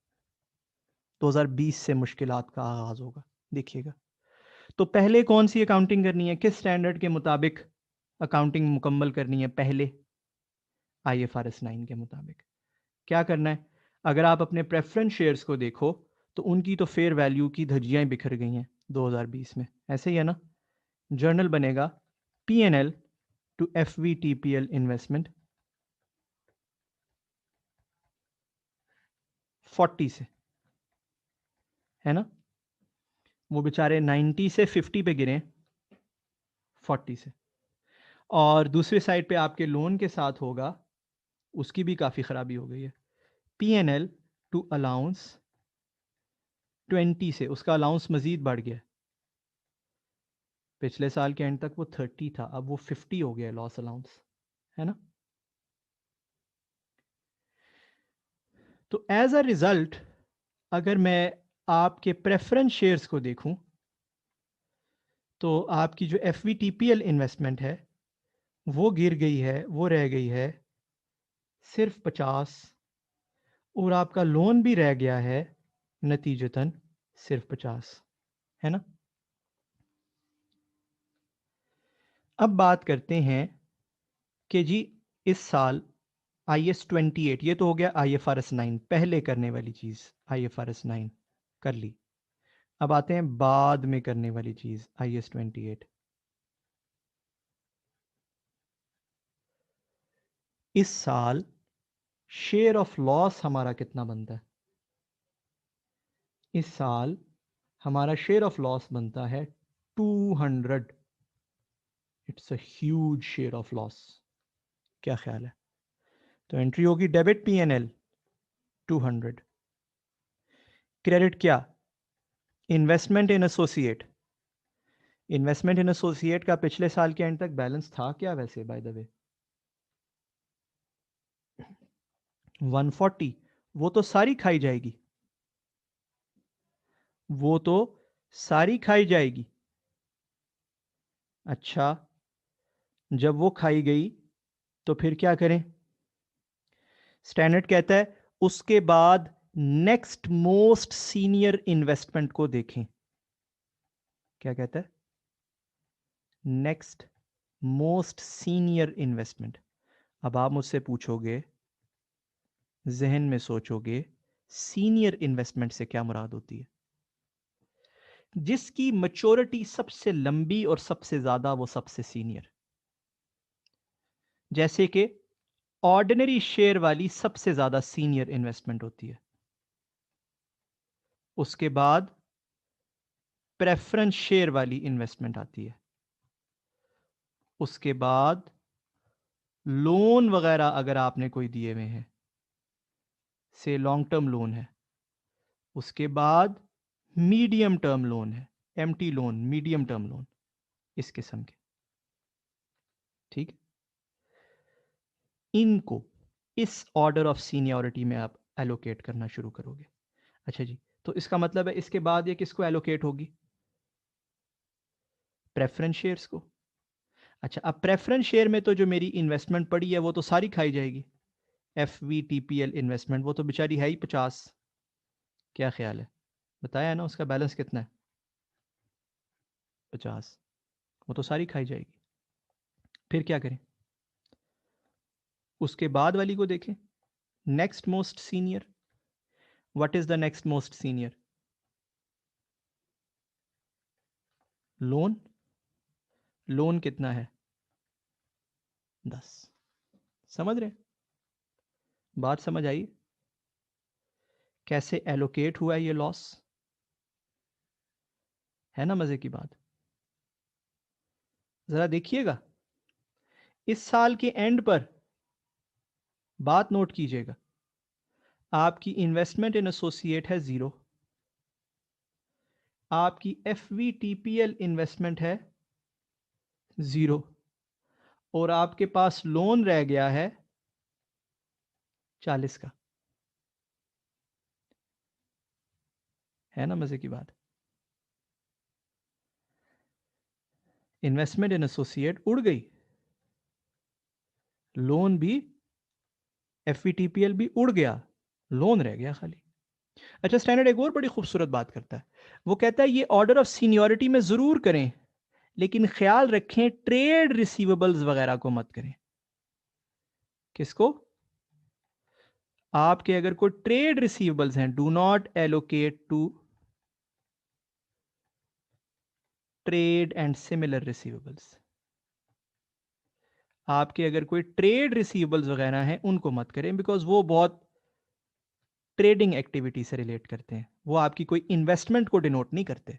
2020 से मुश्किलात का आगाज़ होगा, देखिएगा। तो पहले कौन सी अकाउंटिंग करनी है, किस स्टैंडर्ड के मुताबिक अकाउंटिंग मुकम्मल करनी है? पहले IFRS 9 के मुताबिक क्या करना है? अगर आप अपने प्रेफरेंस शेयर्स को देखो तो उनकी तो फेयर वैल्यू की धज्जियां बिखर गई हैं 2020 में, ऐसे ही है ना। जर्नल बनेगा P&L टू FVTPL इन्वेस्टमेंट 40 से, है ना। वो बेचारे 90 से 50 पे गिरे, 40 से। और दूसरी साइड पे आपके लोन के साथ होगा, उसकी भी काफ़ी ख़राबी हो गई है। P&L टू अलाउंस 20 से, उसका अलाउंस मज़ीद बढ़ गया, पिछले साल के एंड तक वो 30 था, अब वो 50 हो गया लॉस अलाउंस, है ना। तो एज अ रिजल्ट अगर मैं आपके प्रेफरेंस शेयर्स को देखूं तो आपकी जो FVTPL इन्वेस्टमेंट है वो गिर गई है, वो रह गई है सिर्फ 50, और आपका लोन भी रह गया है नतीजतन सिर्फ 50, है ना। अब बात करते हैं कि जी इस साल IS 28, ये तो हो गया IFRS 9 पहले करने वाली चीज़, IFRS 9 कर ली। अब आते हैं बाद में करने वाली चीज़ IS 28। इस साल शेयर ऑफ लॉस हमारा कितना बनता है? इस साल हमारा शेयर ऑफ लॉस बनता है 200। It's a huge share of loss. क्या ख्याल है? तो एंट्री होगी डेबिट P&L 200। क्रेडिट क्या? इन्वेस्टमेंट इन एसोसिएट। इन्वेस्टमेंट इन एसोसिएट का पिछले साल के एंड तक बैलेंस था क्या वैसे, बाय द वे? 140। वो तो सारी खाई जाएगी, वो तो सारी खाई जाएगी। अच्छा, जब वो खाई गई तो फिर क्या करें? स्टैंडर्ड कहता है उसके बाद नेक्स्ट मोस्ट सीनियर इन्वेस्टमेंट को देखें। क्या कहता है? Next most senior investment. अब आप मुझसे पूछोगे, जहन में सोचोगे, सीनियर इन्वेस्टमेंट से क्या मुराद होती है? जिसकी मैच्योरिटी सबसे लंबी और सबसे ज्यादा, वो सबसे सीनियर। जैसे कि ऑर्डिनरी शेयर वाली सबसे ज्यादा सीनियर इन्वेस्टमेंट होती है, उसके बाद प्रेफरेंस शेयर वाली इन्वेस्टमेंट आती है, उसके बाद लोन वगैरह अगर आपने कोई दिए हुए हैं, से लॉन्ग टर्म लोन है, उसके बाद मीडियम टर्म लोन है, MT loan, medium term loan, इस किस्म के। ठीक, इनको इस ऑर्डर ऑफ सीनियरिटी में आप एलोकेट करना शुरू करोगे। अच्छा जी, तो इसका मतलब है इसके बाद ये किसको एलोकेट होगी? प्रेफरेंस शेयर्स को। अच्छा, अब प्रेफरेंस शेयर में तो जो मेरी इन्वेस्टमेंट पड़ी है वो तो सारी खाई जाएगी। FVTPL इन्वेस्टमेंट, वो तो बेचारी है ही 50। क्या ख्याल है? बताया है ना उसका बैलेंस कितना है? 50। वो तो सारी खाई जाएगी। फिर क्या करें? उसके बाद वाली को देखें, next most senior. What is the next most senior? Loan. Loan कितना है? 10। समझ रहे? बात समझ आई? कैसे एलोकेट हुआ है ये लॉस? है ना मजे की बात? जरा देखिएगा, इस साल के एंड पर बात नोट कीजिएगा, आपकी इन्वेस्टमेंट इन एसोसिएट है 0, आपकी FVTPL इन्वेस्टमेंट है 0, और आपके पास लोन रह गया है 40 का। है ना मजे की बात? इन्वेस्टमेंट इन एसोसिएट उड़ गई, लोन भी, FVTPL भी उड़ गया, लोन रह गया खाली। अच्छा, स्टैंडर्ड एक और बड़ी खूबसूरत बात करता है, वो कहता है ये ऑर्डर ऑफ सीनियरिटी में जरूर करें, लेकिन ख्याल रखें ट्रेड रिसीवेबल्स वगैरह को मत करें। किसको? आपके अगर कोई ट्रेड रिसीवेबल्स हैं, do not allocate to trade and similar receivables. आपके अगर कोई ट्रेड रिसीवेबल्स वगैरह हैं उनको मत करें, बिकॉज वो बहुत ट्रेडिंग एक्टिविटी से रिलेट करते हैं, वो आपकी कोई इन्वेस्टमेंट को डिनोट नहीं करते।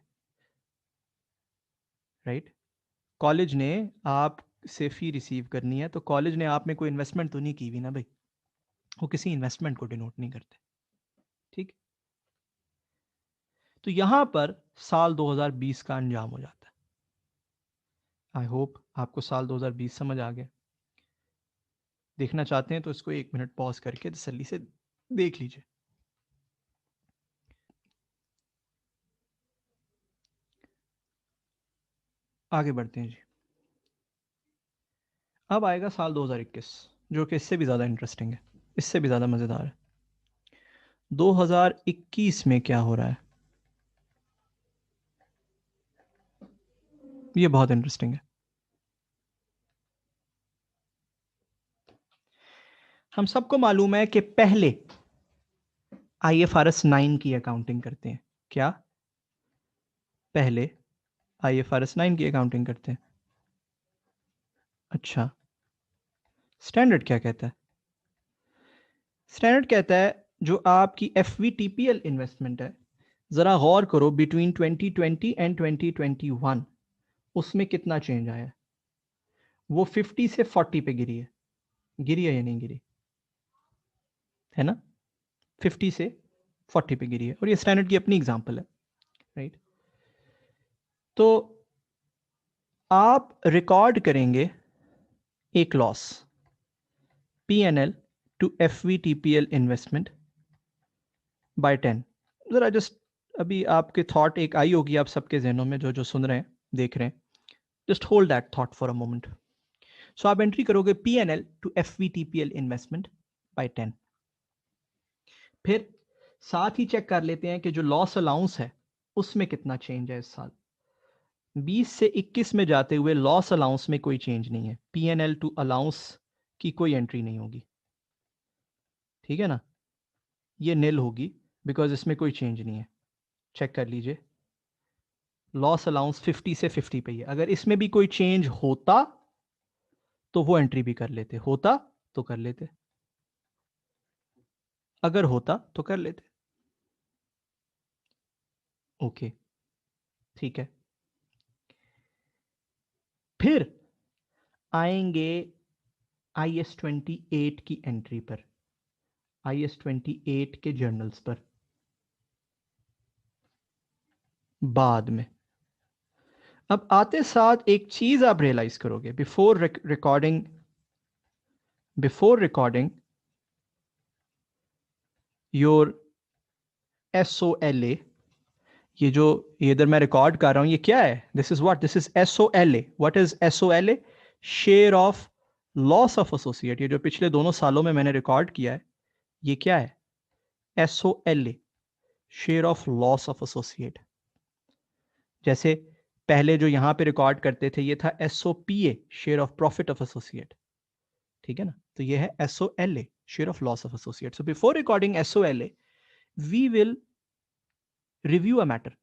राइट? कॉलेज ने आप से फी रिसीव करनी है, तो कॉलेज ने आप में कोई इन्वेस्टमेंट तो नहीं की हुई ना भाई, वो किसी इन्वेस्टमेंट को डिनोट नहीं करते। ठीक, तो यहां पर साल 2020 का अंजाम हो जाता है। आई होप आपको साल 2020 समझ आ गया। देखना चाहते हैं तो इसको 1 मिनट पॉज करके तसल्ली से देख लीजिए। आगे बढ़ते हैं जी। अब आएगा साल 2021, जो कि इससे भी ज़्यादा इंटरेस्टिंग है, इससे भी ज़्यादा मज़ेदार है। 2021 में क्या हो रहा है, ये बहुत इंटरेस्टिंग है। हम सबको मालूम है कि पहले IFRS 9 की अकाउंटिंग करते हैं। क्या? पहले IFRS 9 की अकाउंटिंग करते हैं। अच्छा, स्टैंडर्ड क्या कहता है? स्टैंडर्ड कहता है जो आपकी FVTPL इन्वेस्टमेंट है, जरा गौर करो बिटवीन 2020 एंड 2021 उसमें कितना चेंज आया है? वो 50 से 40 पे गिरी है या नहीं गिरी है ना? 50 से 40 पे गिरी है और ये स्टैंडर्ड की अपनी एग्जांपल है, राइट? तो आप रिकॉर्ड करेंगे एक loss PNL to FVTPL investment by 10। जरा जस्ट अभी आपके थॉट एक आई होगी आप सबके जहनों में, जो जो सुन रहे हैं देख रहे हैं, just hold that thought for a moment. So आप एंट्री करोगे PNL to FVTPL investment by 10। फिर साथ ही चेक कर लेते हैं कि जो लॉस अलाउंस है उसमें कितना चेंज है इस साल। 20 से 21 में जाते हुए लॉस अलाउंस में कोई चेंज नहीं है, PNL टू अलाउंस की कोई एंट्री नहीं होगी, ठीक है ना? ये नील होगी बिकॉज इसमें कोई चेंज नहीं है। चेक कर लीजिए, लॉस अलाउंस 50 से 50 पे ही है। अगर इसमें भी कोई चेंज होता तो वो एंट्री भी कर लेते, होता तो कर लेते, अगर होता तो कर लेते। ओके, ठीक है। फिर आएंगे IS-28 की एंट्री पर, IS-28 के जर्नल्स पर बाद में। अब आते साथ एक चीज आप रियलाइज करोगे, बिफोर रिकॉर्डिंग योर SOLA, ये जो ये इधर मैं रिकॉर्ड कर रहा हूं ये क्या है? This is what, this is SOLA। What is SOLA? Share of loss of associate. ये जो पिछले दोनों सालों में मैंने रिकॉर्ड किया है ये क्या है? SOLA, share of loss of associate. जैसे पहले जो यहां पे रिकॉर्ड करते थे ये था SOPA, share of profit of associate, ठीक है ना? तो ये है SOLA, share of loss of associate. So before recording SOLA we will review a matter.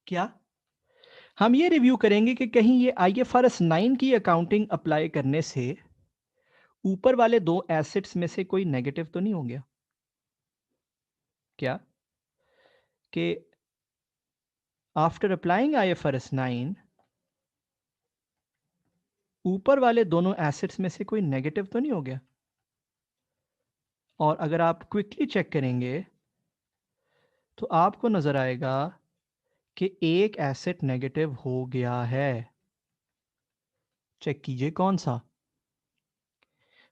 क्या हम ये रिव्यू करेंगे कि कहीं ये IFRS 9 की अकाउंटिंग अप्लाई करने से ऊपर वाले दो एसेट्स में से कोई नेगेटिव तो नहीं हो गया? क्या कि आफ्टर अप्लाइंग IFRS 9 ऊपर वाले दोनों एसेट्स में से कोई नेगेटिव तो नहीं हो गया? और अगर आप क्विकली चेक करेंगे तो आपको नजर आएगा कि एक एसेट नेगेटिव हो गया है। चेक कीजिए कौन सा?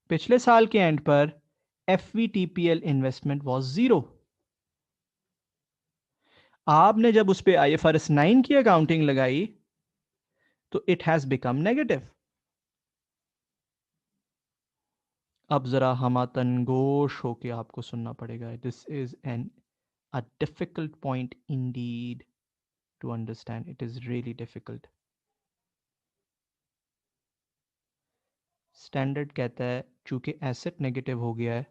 पिछले साल के एंड पर FVTPL इन्वेस्टमेंट वाज 0। आपने जब उस पे IFRS 9 की अकाउंटिंग लगाई तो इट हैज बिकम नेगेटिव। अब जरा हमातन गोश होके आपको सुनना पड़ेगा। This is an a difficult point indeed to understand, it is really difficult. Standard कहता है चूंकि एसेट नेगेटिव हो गया है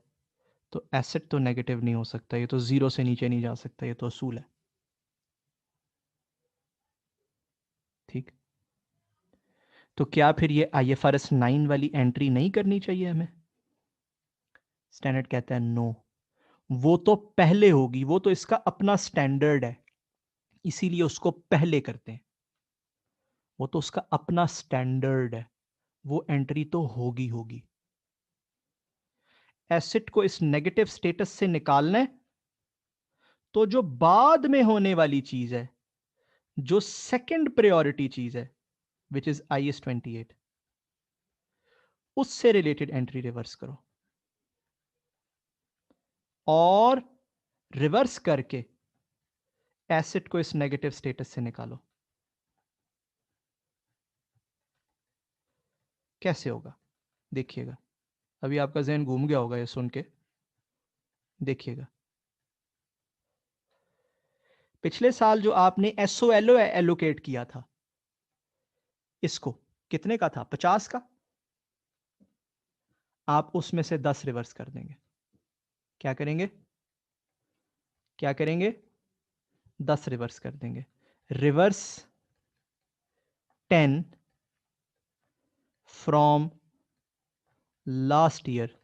तो एसेट तो नेगेटिव नहीं हो सकता, ये तो जीरो से नीचे नहीं जा सकता, ये तो असूल है, ठीक? तो क्या फिर ये IFRS 9 वाली एंट्री नहीं करनी चाहिए हमें? स्टैंडर्ड कहता है नो, वो तो पहले होगी, वो तो इसका अपना स्टैंडर्ड है, इसीलिए उसको पहले करते हैं। वो तो उसका अपना स्टैंडर्ड है, वो एंट्री तो होगी होगी। एसेट को इस नेगेटिव स्टेटस से निकालना है तो जो बाद में होने वाली चीज है, जो सेकंड प्रायोरिटी चीज है, विच इज IS-28, उससे रिलेटेड एंट्री रिवर्स करो और रिवर्स करके एसेट को इस नेगेटिव स्टेटस से निकालो। कैसे होगा देखिएगा। अभी आपका जहन घूम गया होगा ये सुन के, देखिएगा। पिछले साल जो आपने SOLO एलोकेट किया था, इसको कितने का था? 50 का। आप उसमें से 10 रिवर्स कर देंगे। क्या करेंगे? क्या करेंगे? 10 रिवर्स कर देंगे। Reverse 10 from last year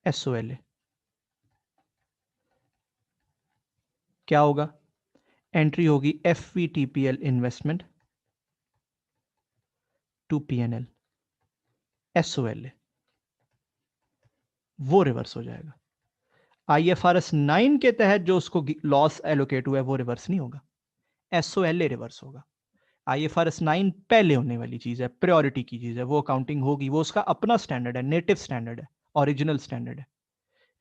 SOLA। क्या होगा? एंट्री होगी FVTPL investment to PNL SOLA, वो रिवर्स हो जाएगा। IFRS 9 के तहत जो उसको लॉस एलोकेट हुआ है वो रिवर्स नहीं होगा, SOLA रिवर्स होगा। IFRS 9 पहले होने वाली चीज है, प्रायोरिटी की चीज है, वो अकाउंटिंग होगी, वो उसका अपना स्टैंडर्ड है, नेटिव स्टैंडर्ड है, ओरिजिनल स्टैंडर्ड है।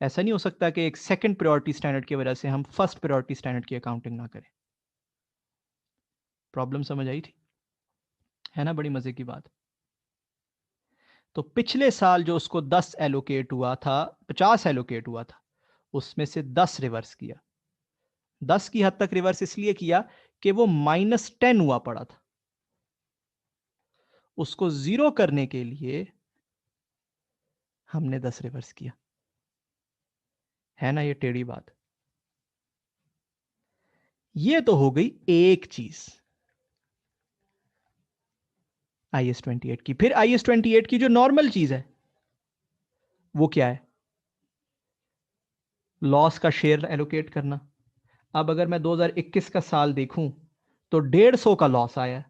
ऐसा नहीं हो सकता कि एक सेकंड प्रायोरिटी स्टैंडर्ड की वजह से हम फर्स्ट प्रायोरिटी स्टैंडर्ड की अकाउंटिंग ना करें। प्रॉब्लम समझ आई थी? है ना बड़ी मजे की बात। तो पिछले साल जो उसको 10 एलोकेट हुआ था, 50 एलोकेट हुआ था, उसमें से 10 रिवर्स किया। 10 की हद तक रिवर्स इसलिए किया कि वो -10 हुआ पड़ा था। उसको 0 करने के लिए हमने 10 रिवर्स किया। है ना ये टेढ़ी बात। ये तो हो गई एक चीज IS 28 की। फिर IS 28 की जो नॉर्मल चीज है वो क्या है? लॉस का शेयर एलोकेट करना। अब अगर मैं 2021 का साल देखूं तो 150 का लॉस आया है।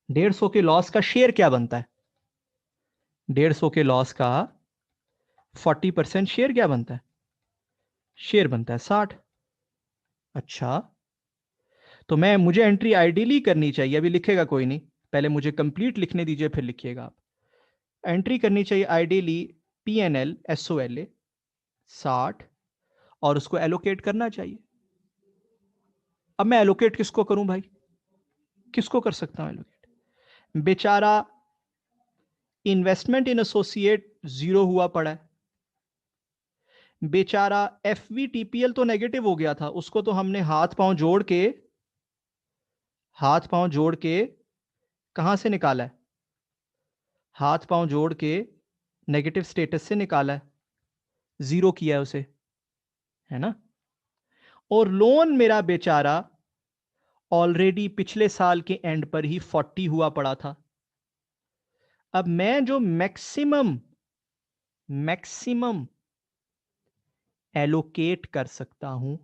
150 के लॉस का शेयर क्या बनता है? 150 के लॉस का 40% शेयर क्या बनता है? शेयर बनता है 60। अच्छा, तो मुझे एंट्री आइडियली करनी चाहिए, अभी लिखेगा कोई नहीं, पहले मुझे कंप्लीट लिखने दीजिए फिर लिखिएगा आप। एंट्री करनी चाहिए आइडियली PNL SOLA 60 और उसको एलोकेट करना चाहिए। अब मैं एलोकेट किसको करूं भाई? किसको कर सकता हूं एलोकेट? बेचारा इन्वेस्टमेंट इन एसोसिएट 0 हुआ पड़ा है। बेचारा FVTPL तो नेगेटिव हो गया था, उसको तो हमने हाथ पांव जोड़ के कहां से निकाला है? हाथ पांव जोड़ के नेगेटिव स्टेटस से निकाला है, 0 किया है उसे, है ना। और लोन मेरा बेचारा ऑलरेडी पिछले साल के एंड पर ही 40 हुआ पड़ा था। अब मैं जो मैक्सिमम एलोकेट कर सकता हूं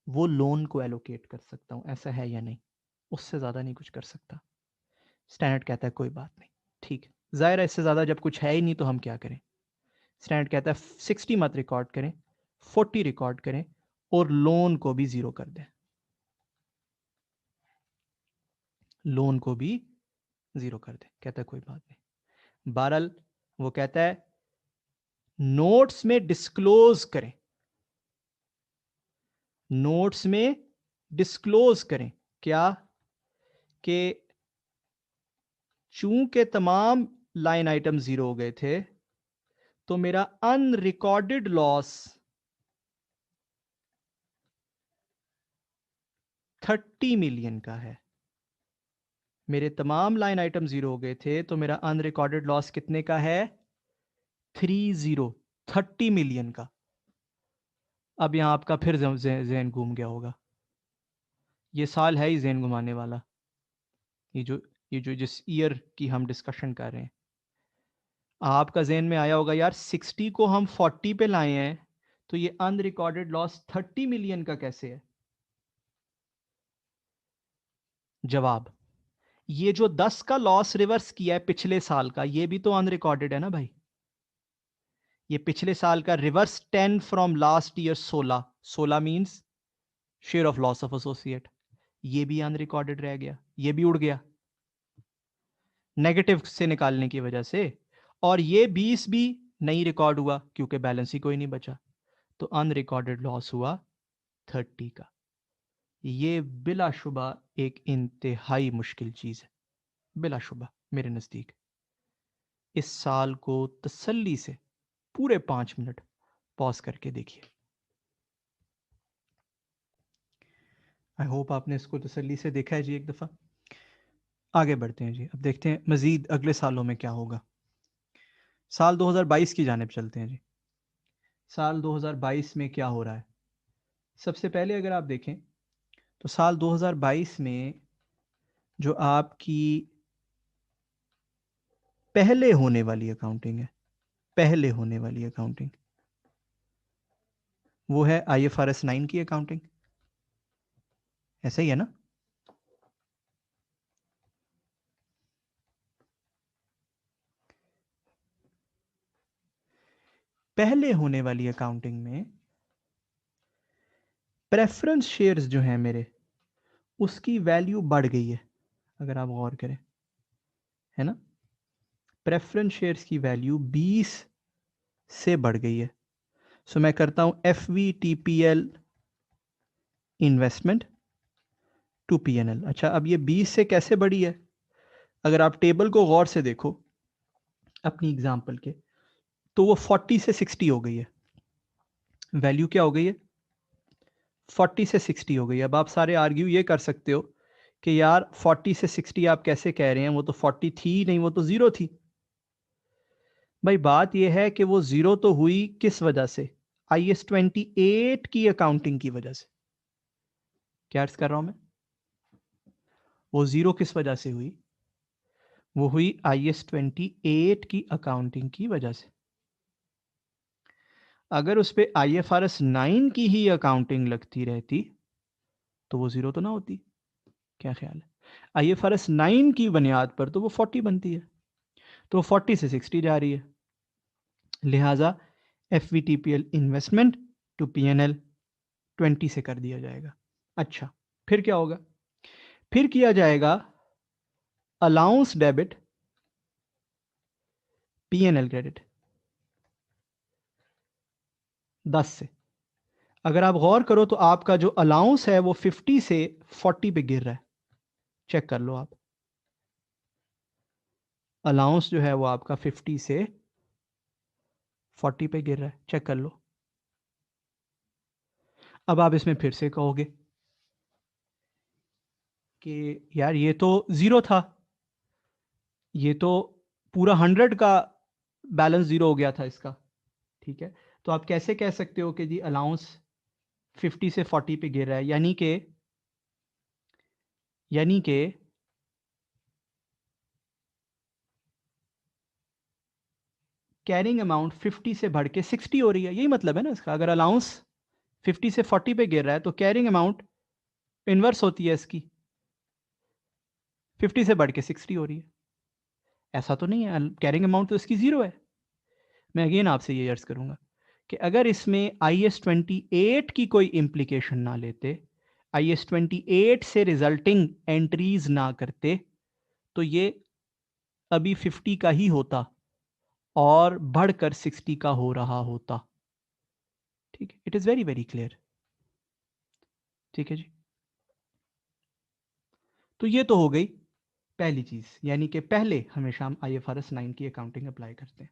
वो लोन को एलोकेट कर सकता हूं, ऐसा है या नहीं? उससे ज्यादा नहीं कुछ कर सकता। स्टैंडर्ड कहता है कोई बात नहीं, ठीक है, जाहिर है इससे ज्यादा जब कुछ है ही नहीं तो हम क्या करें। स्टैंडर्ड कहता है 60 मत रिकॉर्ड करें, 40 रिकॉर्ड करें और लोन को भी 0 कर दें। लोन को भी 0 कर दें, कहता है कोई बात नहीं। बहरहाल वो कहता है नोट्स में डिस्क्लोज करें, नोट्स में डिस्क्लोज करें क्या? कि चूंकि तमाम लाइन आइटम 0 हो गए थे तो मेरा अनरिकॉर्डेड लॉस 30 मिलियन का है। मेरे तमाम लाइन आइटम 0 हो गए थे तो मेरा अनरिकॉर्डेड लॉस कितने का है? 30 मिलियन का। अब यहां आपका फिर जहन घूम गया होगा, ये साल है ही जहन घुमाने वाला। ये जो जिस ईयर की हम डिस्कशन कर रहे हैं, आपका जहन में आया होगा यार 60 को हम 40 पे लाए हैं तो ये अनरिकॉर्डेड लॉस 30 मिलियन का कैसे है? जवाब, ये जो 10 का लॉस रिवर्स किया है पिछले साल का, ये भी तो अनरिकॉर्डेड है ना भाई। ये पिछले साल का reverse 10 from last year 16 means share of loss of associate, ये भी अनरिकॉर्डेड रह गया, ये भी उड़ गया नेगेटिव से निकालने की वजह से। और ये 20 भी नहीं रिकॉर्ड हुआ क्योंकि बैलेंस ही कोई नहीं बचा, तो अनरिकॉर्डेड लॉस हुआ 30 का। ये बिलाशुबा एक इंतहाई मुश्किल चीज है, बिलाशुबा मेरे नजदीक। इस साल को तसल्ली से पूरे 5 मिनट पॉज करके देखिए। आई होप आपने इसको तसल्ली से देखा है जी एक दफा। आगे बढ़ते हैं जी, अब देखते हैं मजीद अगले सालों में क्या होगा। साल 2022 की जानिब चलते हैं जी। साल 2022 में क्या हो रहा है? सबसे पहले अगर आप देखें तो साल 2022 में जो आपकी पहले होने वाली अकाउंटिंग है, पहले होने वाली अकाउंटिंग, वो है IFRS 9 की अकाउंटिंग। ऐसा ही है ना? पहले होने वाली अकाउंटिंग में प्रेफरेंस शेयर्स जो हैं मेरे, उसकी वैल्यू बढ़ गई है, अगर आप गौर करें, है ना? प्रेफरेंस शेयर्स की वैल्यू 20 से बढ़ गई है। सो मैं करता हूं FVTPL इन्वेस्टमेंट टू PNL। अच्छा, अब ये 20 से कैसे बढ़ी है? अगर आप टेबल को गौर से देखो अपनी एग्जांपल के, तो वो 40 से 60 हो गई है। वैल्यू क्या हो गई है? 40 से 60 हो गई। अब आप सारे आर्ग्यू ये कर सकते हो कि यार 40 से 60 आप कैसे कह रहे हैं, वो तो 40 थी नहीं, वो तो जीरो थी। भाई बात यह है कि वो जीरो तो हुई किस वजह से? IAS 28 की अकाउंटिंग की वजह से। क्या अर्ज कर रहा हूं मैं? वो जीरो किस वजह से हुई? वो हुई IAS 28 की अकाउंटिंग की वजह से। अगर उस पर IFRS 9 की ही अकाउंटिंग लगती रहती तो वो जीरो तो ना होती। क्या ख्याल है? IFRS 9 की बुनियाद पर तो वो 40 बनती है, तो 40 से 60 जा रही है। लिहाजा FVTPL इन्वेस्टमेंट टू PNL 20 से कर दिया जाएगा। अच्छा, फिर क्या होगा? फिर किया जाएगा अलाउंस डेबिट PNL क्रेडिट 10 से। अगर आप गौर करो तो आपका जो अलाउंस है वो 50 से 40 पे गिर रहा है। चेक कर लो आप, अलाउंस जो है वो आपका 50 से 40 पे गिर रहा है। चेक कर लो। अब आप इसमें फिर से कहोगे कि यार ये तो जीरो था, ये तो पूरा 100 का बैलेंस जीरो हो गया था इसका। ठीक है, तो आप कैसे कह सकते हो कि जी अलाउंस 50 से 40 पे गिर रहा है? यानी कि कैरिंग अमाउंट 50 से बढ़ के 60 हो रही है, यही मतलब है ना इसका। अगर अलाउंस 50 से 40 पे गिर रहा है तो कैरिंग अमाउंट इन्वर्स होती है इसकी, 50 से बढ़ के 60 हो रही है। ऐसा तो नहीं है, कैरिंग अमाउंट तो इसकी जीरो है। मैं अगेन आपसे ये अर्ज करूंगा कि अगर इसमें IAS 28 की कोई इंप्लीकेशन ना लेते, IAS 28 से रिजल्टिंग एंट्रीज ना करते, तो ये अभी 50 का ही होता और बढ़कर 60 का हो रहा होता। ठीक है, it is very very clear. ठीक है जी, तो ये तो हो गई पहली चीज, यानी कि पहले हमेशा हम IFRS 9 की अकाउंटिंग अप्लाई करते हैं।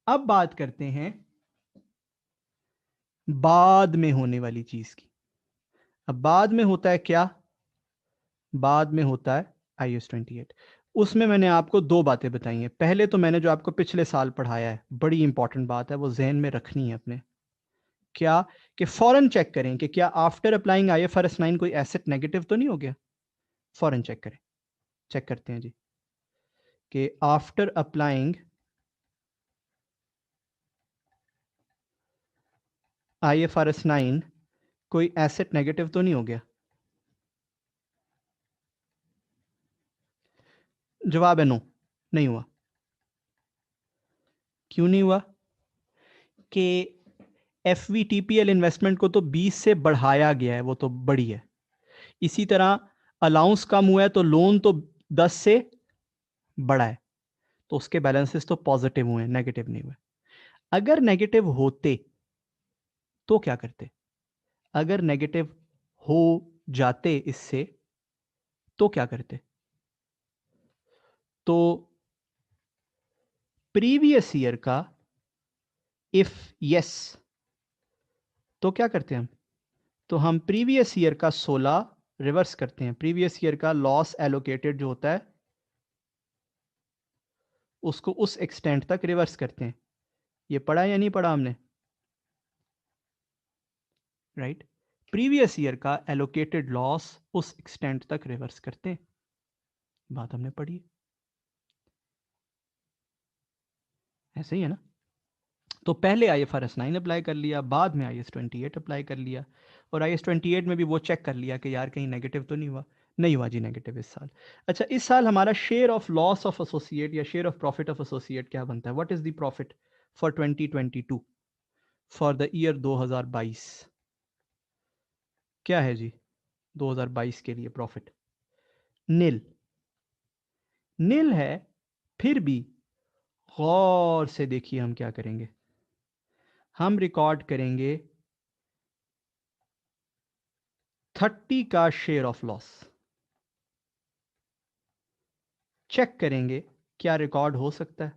अब बात करते हैं बाद में होने वाली चीज की। अब बाद में होता है क्या? बाद में होता है IAS 28। उसमें मैंने आपको दो बातें बताई हैं। पहले तो मैंने जो आपको पिछले साल पढ़ाया है, बड़ी इंपॉर्टेंट बात है, वो जहन में रखनी है अपने। क्या? कि फौरन चेक करें कि क्या आफ्टर अप्लाइंग IFRS 9 कोई एसेट नेगेटिव तो नहीं हो गया। फौरन चेक करें। चेक करते हैं जी कि आफ्टर अप्लाइंग IFRS 9 कोई एसेट नेगेटिव तो नहीं हो गया। जवाब है नो, नहीं हुआ। क्यों नहीं हुआ? कि FVTPL इन्वेस्टमेंट को तो 20 से बढ़ाया गया है, वो तो बड़ी है। इसी तरह अलाउंस कम हुआ है तो लोन तो 10 से बड़ा है, तो उसके बैलेंसेस तो पॉजिटिव हुए, नेगेटिव नहीं हुए। अगर नेगेटिव होते तो क्या करते? अगर नेगेटिव हो जाते इससे तो क्या करते? तो प्रीवियस ईयर का इफ यस तो क्या करते हैं हम? तो हम प्रीवियस ईयर का 16 रिवर्स करते हैं। प्रीवियस ईयर का लॉस एलोकेटेड जो होता है उसको उस एक्सटेंट तक रिवर्स करते हैं। ये पढ़ा या नहीं पढ़ा हमने? राइट, प्रीवियस ईयर का एलोकेटेड लॉस उस एक्सटेंट तक रिवर्स करते हैं। बात हमने पढ़ी है, ऐसे ही है ना? तो पहले IFRS 9 अप्लाई कर लिया, बाद में IAS 28 अप्लाई कर लिया, और IAS 28 में भी वो चेक कर लिया कि यार कहीं नेगेटिव तो नहीं हुआ जी नेगेटिव इस साल। अच्छा, इस साल हमारा share of loss of associate या share of profit of associate क्या बनता है? What is the profit for 2022 for the year 2022? क्या है जी 2022 के लिए प्रॉफिट? नील। नील है। फिर भी गौर से देखिए हम क्या करेंगे, हम रिकॉर्ड करेंगे 30 का शेयर ऑफ लॉस। चेक करेंगे क्या रिकॉर्ड हो सकता है।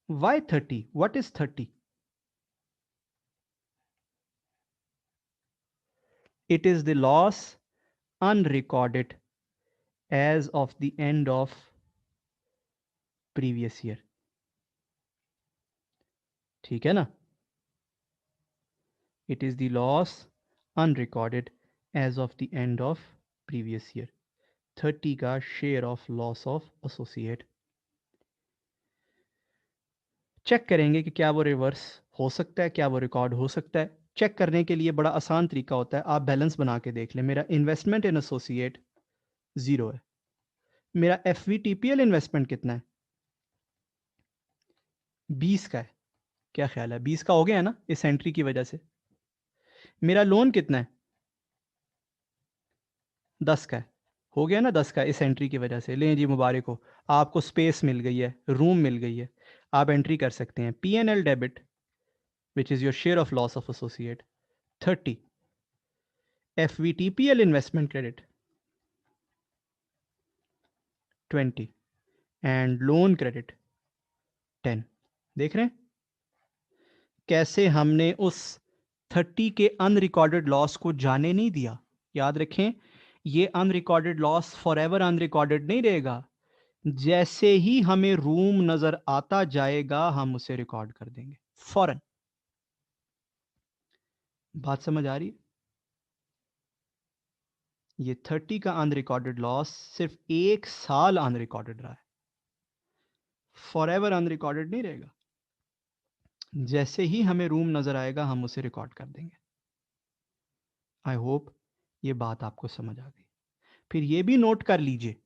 Why 30? What is 30? It is the loss unrecorded as of the end of previous year। ठीक है ना? It is the loss unrecorded as of the end of previous year। 30 का share of loss of associate. Check करेंगे कि क्या वो reverse हो सकता है, क्या वो रिकॉर्ड हो सकता है। चेक करने के लिए बड़ा आसान तरीका होता है, आप बैलेंस बना के देख लें। मेरा इन्वेस्टमेंट इन एसोसिएट 0 है। मेरा FVTPL इन्वेस्टमेंट कितना है? 20 का है। क्या ख्याल है 20 का हो गया है ना इस एंट्री की वजह से? मेरा लोन कितना है? 10 का है। हो गया ना 10 का इस एंट्री की वजह से। लें जी मुबारक हो, आपको स्पेस मिल गई है, रूम मिल गई है, आप एंट्री कर सकते हैं। P&L debit which is your share of loss of associate 30। FVTPL investment credit 20 and loan credit 10। देख रहे हैं कैसे हमने उस 30 के अनरिकॉर्डेड लॉस को जाने नहीं दिया। याद रखें, ये unrecorded loss for ever unrecorded नहीं रहेगा। जैसे ही हमें रूम नजर आता जाएगा हम उसे रिकॉर्ड कर देंगे फौरन। बात समझ आ रही है? ये 30 का अनरिकॉर्डेड लॉस सिर्फ 1 साल अनरिकॉर्डेड रहा है, फॉर एवर अनरिकॉर्डेड नहीं रहेगा। जैसे ही हमें रूम नजर आएगा हम उसे रिकॉर्ड कर देंगे। आई होप ये बात आपको समझ आ गई। फिर ये भी नोट कर लीजिए,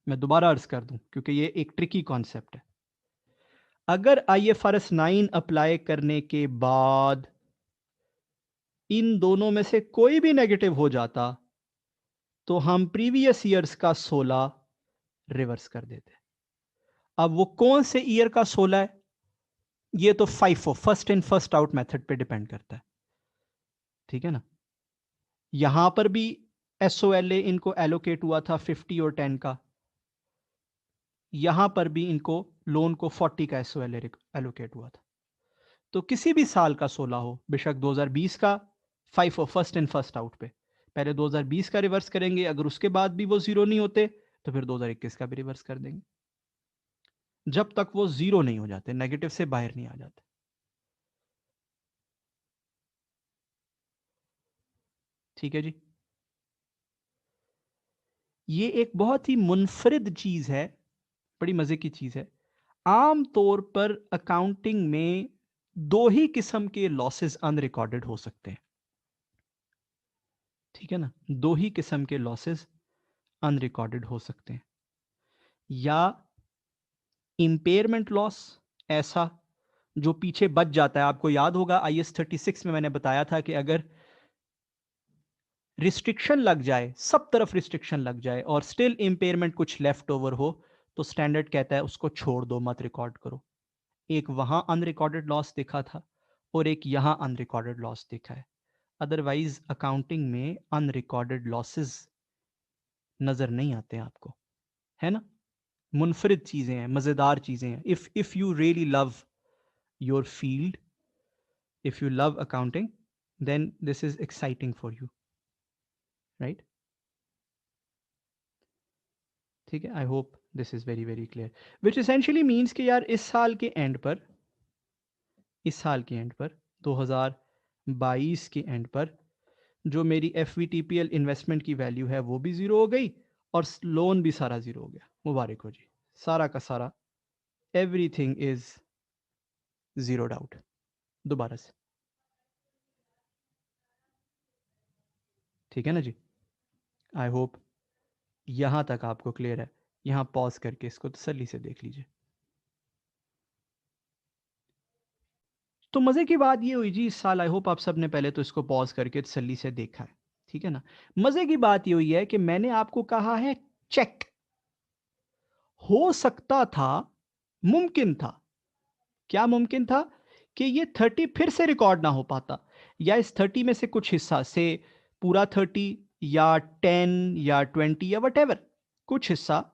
मैं दोबारा अर्ज कर दूं क्योंकि ये एक ट्रिकी कॉन्सेप्ट है। अगर IFRS 9 अप्लाई करने के बाद इन दोनों में से कोई भी नेगेटिव हो जाता तो हम प्रीवियस ईयर्स का 16 रिवर्स कर देते। अब वो कौन से ईयर का 16 है, ये तो FIFO first in first out method पे डिपेंड करता है। ठीक है ना? यहां पर भी SOLA इनको एलोकेट हुआ था 50 और 10 का, यहां पर भी इनको लोन को 40 का SOLA एलोकेट हुआ था। तो किसी भी साल का 16 हो, बेशक 2020 का FIFO first in first out पे पहले 2020 का रिवर्स करेंगे, अगर उसके बाद भी वो जीरो नहीं होते तो फिर 2021 का भी रिवर्स कर देंगे, जब तक वो जीरो नहीं हो जाते, नेगेटिव से बाहर नहीं आ जाते। ठीक है जी? ये एक बहुत ही मुनफरिद चीज है, बड़ी मजे की चीज है। आम तौर पर अकाउंटिंग में दो ही किस्म के लॉसेस अनरिकॉर्डेड हो सकते हैं। ठीक है ना? दो ही किस्म के लॉसेस अनरिकॉर्डेड हो सकते हैं, या इंपेयरमेंट लॉस, ऐसा जो पीछे बच जाता है। आपको याद होगा IAS 36 में मैंने बताया था कि अगर रिस्ट्रिक्शन लग जाए, सब तरफ रिस्ट्रिक्शन लग जाए और स्टिल इंपेयरमेंट कुछ लेफ्ट ओवर हो, तो स्टैंडर्ड कहता है उसको छोड़ दो, मत रिकॉर्ड करो। एक वहां अनरिकॉर्डेड लॉस देखा था और एक यहां अनरिकॉर्डेड लॉस देखा है। अदरवाइज अकाउंटिंग में अनरिकॉर्डेड लॉसेस नजर नहीं आते आपको, है ना? मुनफरिद चीजें हैं, मजेदार चीजें हैं। If you really love your field, if you love accounting, then this is exciting for you, right? ठीक है, I hope this is very very clear, which essentially means कि यार इस साल के एंड पर, इस साल के एंड पर 2022 के एंड पर जो मेरी FVTPL इन्वेस्टमेंट की वैल्यू है वो भी जीरो हो गई और लोन भी सारा जीरो हो गया। मुबारक हो जी, सारा का सारा, एवरीथिंग इज जीरोड आउट। दोबारा से ठीक है ना जी? आई होप यहां तक आपको क्लियर है। यहां पॉज करके इसको तसल्ली से देख लीजिए। तो मजे की बात ये हुई जी, इस साल आई होप आप सब ने पहले तो इसको पॉज करके तसल्ली से देखा है, ठीक है ना? मजे की बात ये हुई है कि मैंने आपको कहा है चेक, हो सकता था, मुमकिन था। क्या मुमकिन था? कि ये 30 फिर से रिकॉर्ड ना हो पाता, या इस 30 में से कुछ हिस्सा से पूरा 30 या 10 या 20 या वट कुछ हिस्सा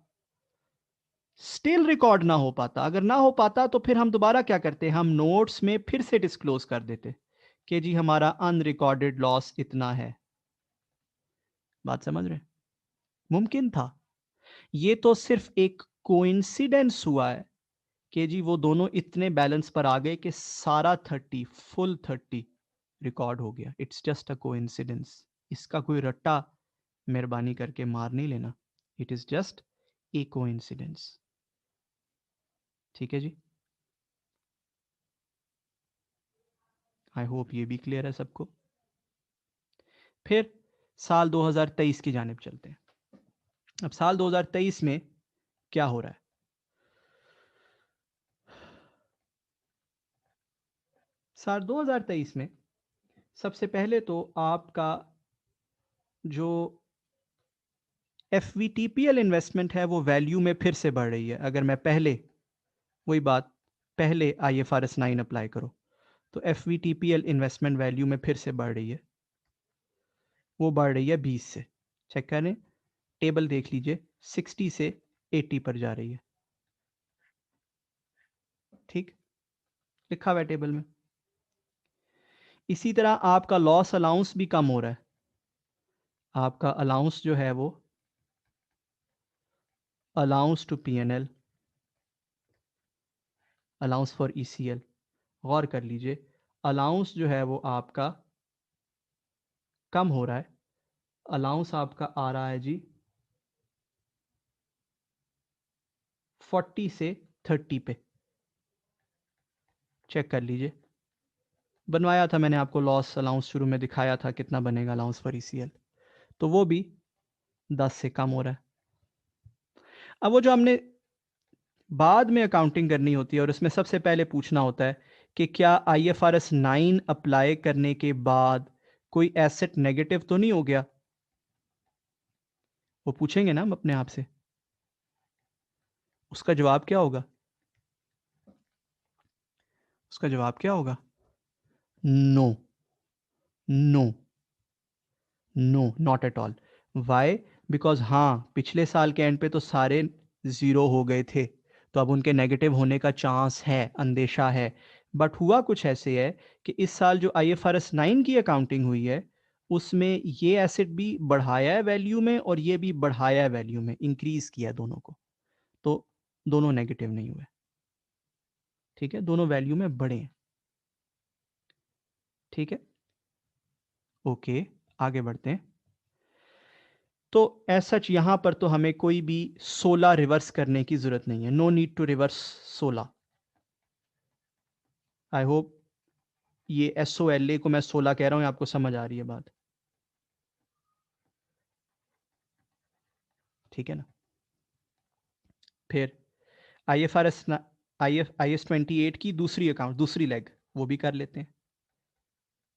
स्टिल रिकॉर्ड ना हो पाता। अगर ना हो पाता तो फिर हम दोबारा क्या करते, हम नोट्स में फिर से डिस्क्लोज कर देते कि जी हमारा अनरिकॉर्डेड लॉस इतना है। बात समझ रहे? मुमकिन था। ये तो सिर्फ एक कोइंसिडेंस हुआ है कि जी वो दोनों इतने बैलेंस पर आ गए कि सारा 30 फुल 30 रिकॉर्ड हो गया। It's just a coincidence. इसका कोई रट्टा मेहरबानी करके मार नहीं लेना। It is just a coincidence. ठीक है जी? आई होप ये भी क्लियर है सबको। फिर साल 2023 की जानिब चलते हैं। अब साल 2023 में क्या हो रहा है? साल 2023 में सबसे पहले तो आपका जो एफवीटीपीएल इन्वेस्टमेंट है वो वैल्यू में फिर से बढ़ रही है। अगर मैं पहले, वही बात, पहले IFRS 9 अप्लाई करो तो एफवीटीपीएल इन्वेस्टमेंट वैल्यू में फिर से बढ़ रही है। वो बढ़ रही है 20 से। चेक करें, टेबल देख लीजिए, 60 से 80 पर जा रही है। ठीक, लिखा हुआ है टेबल में। इसी तरह आपका लॉस अलाउंस भी कम हो रहा है। आपका अलाउंस जो है वो allowance to PNL, allowance for ECL, गौर कर लीजिए, अलाउंस जो है वो आपका कम हो रहा है। अलाउंस आपका आ रहा है जी 40 से 30 पे। चेक कर लीजिए, बनवाया था मैंने आपको लॉस अलाउंस, शुरू में दिखाया था कितना बनेगा अलाउंस फॉर ईसीएल, तो वो भी 10 से कम हो रहा है। अब वो जो हमने बाद में अकाउंटिंग करनी होती है और उसमें सबसे पहले पूछना होता है कि क्या IFRS 9 अप्लाई करने के बाद कोई एसेट नेगेटिव तो नहीं हो गया? वो पूछेंगे ना हम अपने आप से। उसका जवाब क्या होगा? उसका जवाब क्या होगा? No, no, no, not at all. Why? Because हाँ, पिछले साल के एंड पे तो सारे जीरो हो गए थे, तो अब उनके नेगेटिव होने का चांस है, अंदेशा है। बट हुआ कुछ ऐसे है कि इस साल जो IFRS 9 की अकाउंटिंग हुई है उसमें ये एसेट भी बढ़ाया है वैल्यू में और ये भी बढ़ाया है वैल्यू में, इंक्रीज किया है दोनों को, तो दोनों नेगेटिव नहीं हुए। ठीक है, दोनों वैल्यू में बढ़े हैं। ठीक है, ओके, आगे बढ़ते हैं। तो एज सच यहां पर तो हमें कोई भी 16 रिवर्स करने की जरूरत नहीं है। No need to reverse 16। I hope ये SOLA को मैं 16 कह रहा हूं, आपको समझ आ रही है बात? ठीक है ना? फिर IFRS IS 28 की दूसरी अकाउंट, दूसरी लेग, वो भी कर लेते हैं।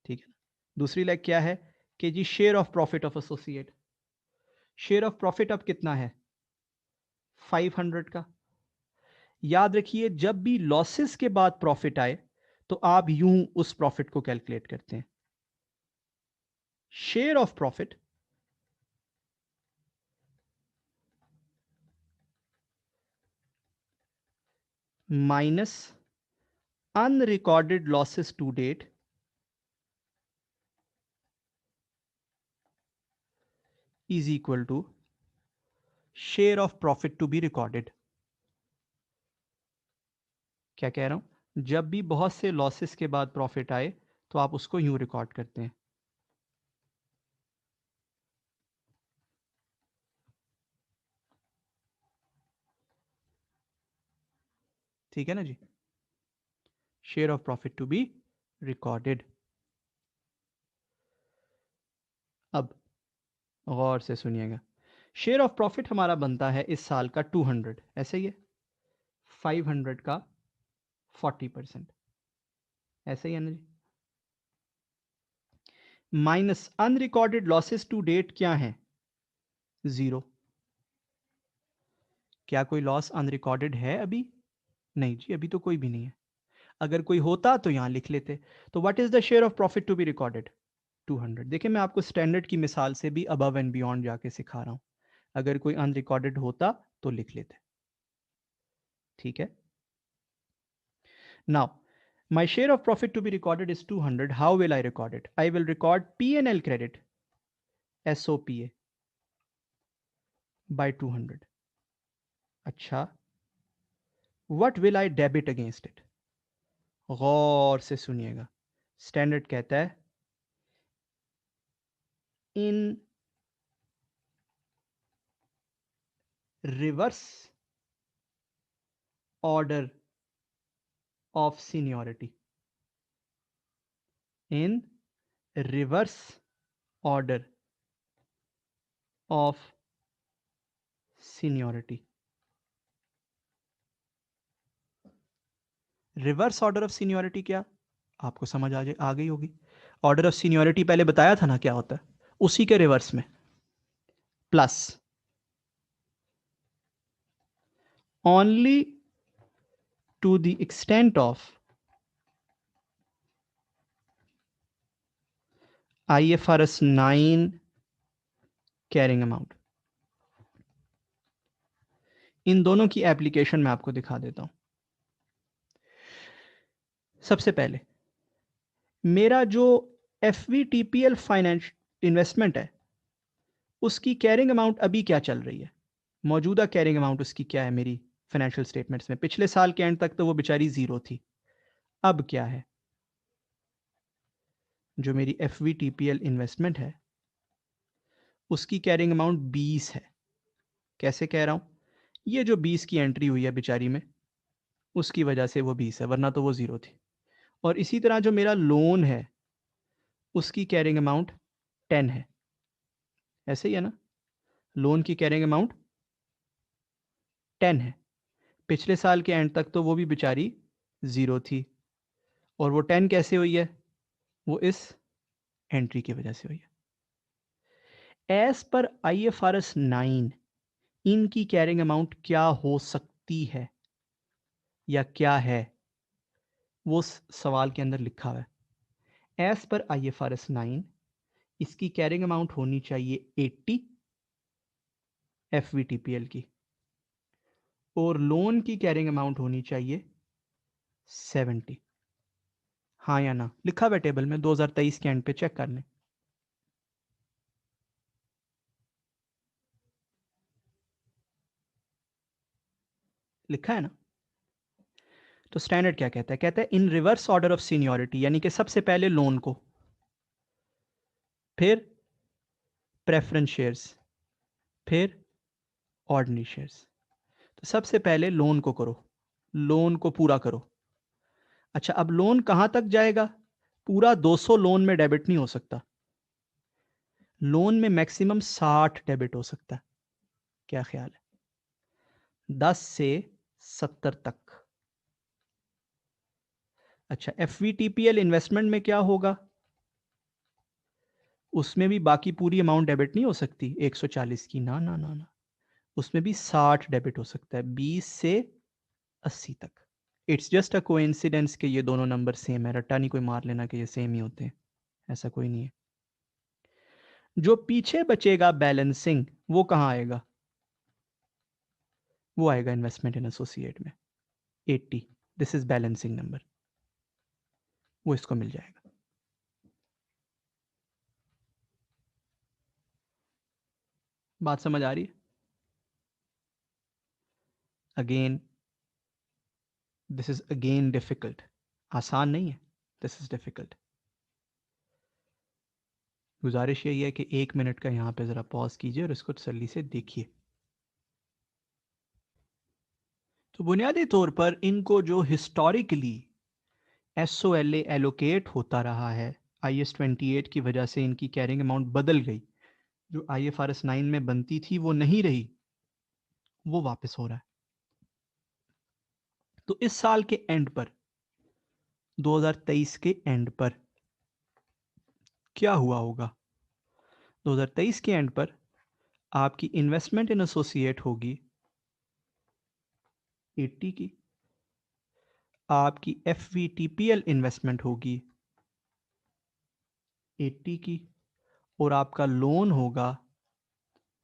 ठीक है ना? दूसरी लेग क्या है कि जी share of profit of associate. Share of profit अब कितना है? 500 का। याद रखिए, जब भी लॉसेस के बाद प्रॉफिट आए तो आप यूं उस प्रॉफिट को कैलकुलेट करते हैं, share of profit minus unrecorded losses to date is equal to share of profit to be recorded. क्या कह रहा हूं? जब भी बहुत से लॉसेस के बाद प्रॉफिट आए तो आप उसको यूं रिकॉर्ड करते हैं। ठीक है ना जी? Share of profit to be recorded. अब गौर से सुनिएगा, शेयर ऑफ प्रॉफिट हमारा बनता है इस साल का 200, ऐसे ही है, 500 का 40%, ऐसे ही है ना जी। Minus unrecorded losses to date क्या है, 0। क्या कोई लॉस अनरिकॉर्डेड है अभी? नहीं जी, अभी तो कोई भी नहीं है। अगर कोई होता तो यहां लिख लेते। तो what is the share of profit to be recorded, 200। देखिए मैं आपको स्टैंडर्ड की मिसाल से भी अबव एंड बियॉन्ड जाके सिखा रहा हूं। अगर कोई अनरिकॉर्डेड होता तो लिख लेते, ठीक है। Now my share of profit to be recorded is 200. How will I record it? I will record P&L credit, SOPA, by 200. अच्छा, what will I debit against it? गौर से सुनिएगा, स्टैंडर्ड कहता है in reverse order of seniority, in reverse order of seniority. Reverse order of seniority क्या, आपको समझ आ गई होगी। ऑर्डर ऑफ सीनियोरिटी पहले बताया था ना क्या होता है, उसी के रिवर्स में, plus only to the extent of IFRS 9 carrying amount. इन दोनों की एप्लीकेशन मैं आपको दिखा देता हूं। सबसे पहले मेरा जो FVTPL फाइनेंस इन्वेस्टमेंट है उसकी कैरिंग अमाउंट अभी क्या चल रही है, मौजूदा कैरिंग अमाउंट उसकी क्या है मेरी फाइनेंशियल स्टेटमेंट्स में। पिछले साल के एंड तक तो वो बेचारी 0 थी, अब क्या है, जो मेरी FVTPL इन्वेस्टमेंट है उसकी कैरिंग अमाउंट 20 है। कैसे कह रहा हूं, ये जो 20 की एंट्री हुई है बेचारी में उसकी वजह से वो 20 है, वरना तो वो 0 थी। और इसी तरह जो मेरा लोन है उसकी कैरिंग अमाउंट 10 है, ऐसे ही है ना, लोन की कैरिंग अमाउंट 10 है। पिछले साल के एंड तक तो वो भी बेचारी 0 थी, और वो 10 कैसे हुई है, वो इस एंट्री की वजह से हुई है। एज पर IFRS 9 इनकी कैरिंग अमाउंट क्या हो सकती है या क्या है, वो सवाल के अंदर लिखा हुआ है। एज पर IFRS 9 इसकी कैरिंग अमाउंट होनी चाहिए 80 FVTPL की, और लोन की कैरिंग अमाउंट होनी चाहिए 70। हाँ या ना, लिखा हुआ टेबल में 2023 के एंड पे, चेक कर लें। लिखा है ना। तो स्टैंडर्ड क्या कहता है, कहता है in reverse order of seniority, यानी कि सबसे पहले लोन को, फिर प्रेफरेंस शेयर्स, फिर ऑर्डिनरी शेयर्स। तो सबसे पहले लोन को करो, लोन को पूरा करो। अच्छा, अब लोन कहां तक जाएगा, पूरा 200 लोन में डेबिट नहीं हो सकता, लोन में मैक्सिमम 60 डेबिट हो सकता है। क्या ख्याल है, 10 से 70 तक। अच्छा, FVTPL इन्वेस्टमेंट में क्या होगा, उसमें भी बाकी पूरी अमाउंट डेबिट नहीं हो सकती 140 की, ना ना ना ना, उसमें भी 60 डेबिट हो सकता है, 20 से 80 तक। इट्स जस्ट अ कोइंसिडेंस कि ये दोनों नंबर सेम है, रट्टा नहीं कोई मार लेना कि ये सेम ही होते हैं, ऐसा कोई नहीं है। जो पीछे बचेगा बैलेंसिंग, वो कहां आएगा, वो आएगा इन्वेस्टमेंट इन एसोसिएट में, 80। दिस इज बैलेंसिंग नंबर, वो इसको मिल जाएगा। बात समझ आ रही है। Again this is again difficult, आसान नहीं है, दिस इज डिफिकल्ट। गुजारिश यही है कि 1 मिनट का यहां पे जरा पॉज कीजिए और इसको तसल्ली से देखिए। तो बुनियादी तौर पर इनको जो हिस्टोरिकली SOLA एलोकेट होता रहा है, IS 28 की वजह से इनकी कैरिंग अमाउंट बदल गई, जो IFRS 9 में बनती थी वो नहीं रही, वो वापस हो रहा है। तो इस साल के एंड पर, 2023 के एंड पर क्या हुआ होगा? 2023 के एंड पर आपकी इन्वेस्टमेंट इन एसोसिएट होगी 80 की, आपकी FVTPL इन्वेस्टमेंट होगी 80 की, और आपका लोन होगा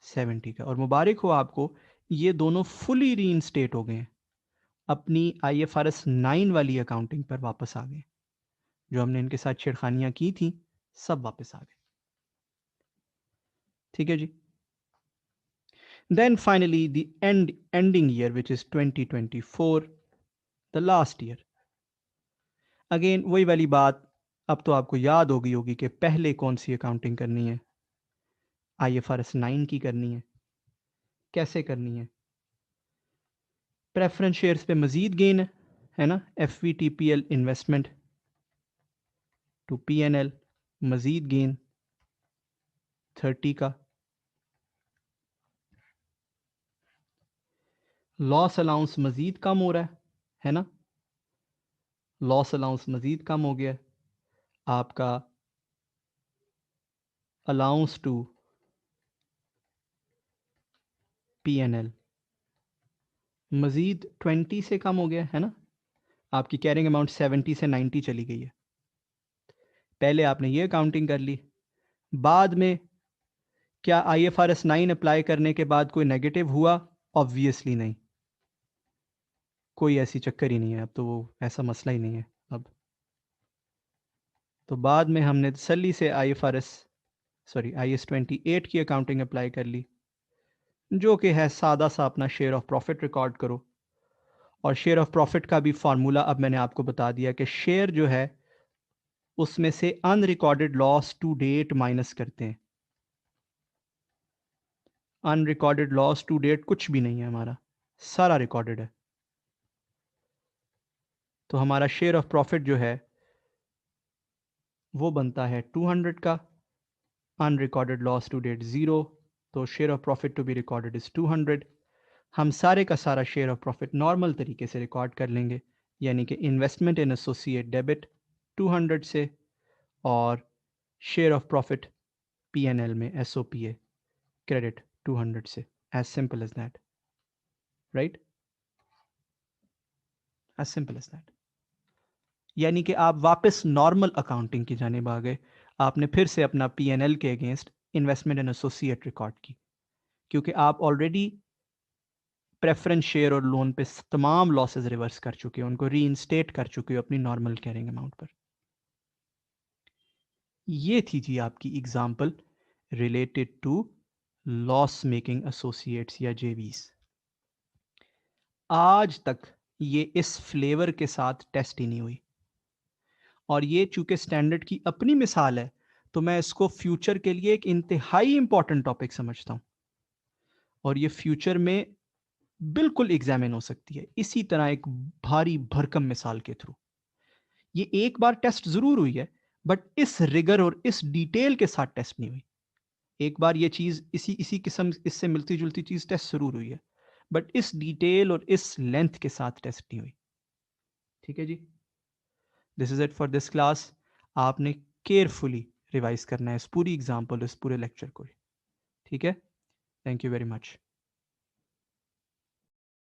70 का। और मुबारक हो आपको, ये दोनों फुली रीइंस्टेट हो गए हैं, अपनी IFRS 9 वाली अकाउंटिंग पर वापस आ गए। जो हमने इनके साथ छेड़खानियां की थी सब वापस आ गए। ठीक है जी। Then finally the ending year which is 2024, the last year. Again वही वाली बात, अब तो आपको याद होगी कि पहले कौन सी अकाउंटिंग करनी है, IFRS 9 की करनी है। कैसे करनी है? प्रेफरेंस शेयर्स पे मजीद गेन है ना, FVTPL इन्वेस्टमेंट टू PNL, मजीद गेन 30 का। लॉस अलाउंस मजीद कम हो रहा है ना, लॉस अलाउंस मजीद कम हो गया। आपका अलाउंस टू PNL मजीद 20 से कम हो गया है ना, आपकी कैरिंग अमाउंट 70 से 90 चली गई है। पहले आपने ये अकाउंटिंग कर ली, बाद में क्या IFRS 9 अप्लाई करने के बाद कोई नेगेटिव हुआ? ऑब्वियसली नहीं, कोई ऐसी चक्कर ही नहीं है, अब तो वो ऐसा मसला ही नहीं है अब। तो बाद में हमने तसल्ली से IS 28 की अकाउंटिंग अप्लाई कर ली, जो कि है सादा सा अपना शेयर ऑफ प्रॉफिट रिकॉर्ड करो। और शेयर ऑफ प्रॉफिट का भी फार्मूला अब मैंने आपको बता दिया कि शेयर जो है उसमें से unrecorded loss to date minus करते हैं। अनरिकॉर्डेड लॉस टू डेट कुछ भी नहीं है हमारा, सारा रिकॉर्डेड है। तो हमारा शेयर ऑफ प्रॉफिट जो है वो बनता है 200 का, अनरिकॉर्डेड लॉस टू डेट 0, तो share of profit to be recorded is 200। हम सारे का सारा शेयर ऑफ प्रॉफिट नॉर्मल तरीके से रिकॉर्ड कर लेंगे, यानी कि इन्वेस्टमेंट इन एसोसिएट डेबिट 200 से, और शेयर ऑफ प्रॉफिट PNL में SOPA क्रेडिट 200 से। As simple as that, right, as simple as that. यानी कि आप वापस नॉर्मल अकाउंटिंग की जानिब आ गए। आपने फिर से अपना PNL के अगेंस्ट इन्वेस्टमेंट इन एसोसिएट रिकॉर्ड की, क्योंकि आप ऑलरेडी प्रेफरेंस शेयर और लोन पे तमाम लॉसेस रिवर्स कर चुके हो, उनको रीइंस्टेट कर चुके हो अपनी नॉर्मल कैरिंग अमाउंट पर। ये थी जी आपकी example related to loss making associates या JVs। आज तक ये इस फ्लेवर के साथ टेस्ट ही नहीं हुई, और ये चूंकि स्टैंडर्ड की अपनी मिसाल है तो मैं इसको फ्यूचर के लिए एक इंतहाई इंपॉर्टेंट टॉपिक समझता हूं, और ये फ्यूचर में बिल्कुल एग्जामिन हो सकती है इसी तरह एक भारी भरकम मिसाल के थ्रू। ये एक बार टेस्ट जरूर हुई है, बट इस रिगर और इस डिटेल के साथ टेस्ट नहीं हुई। एक बार ये चीज इसी इसी किस्म इससे मिलती जुलती चीज टेस्ट जरूर हुई है, बट इस डिटेल और इस लेंथ के साथ टेस्ट नहीं हुई। ठीक है जी, this is it for this class. आपने केयरफुली रिवाइज करना है इस पूरी एग्जाम्पल, इस पूरे लेक्चर को। ठीक है, थैंक यू वेरी मच।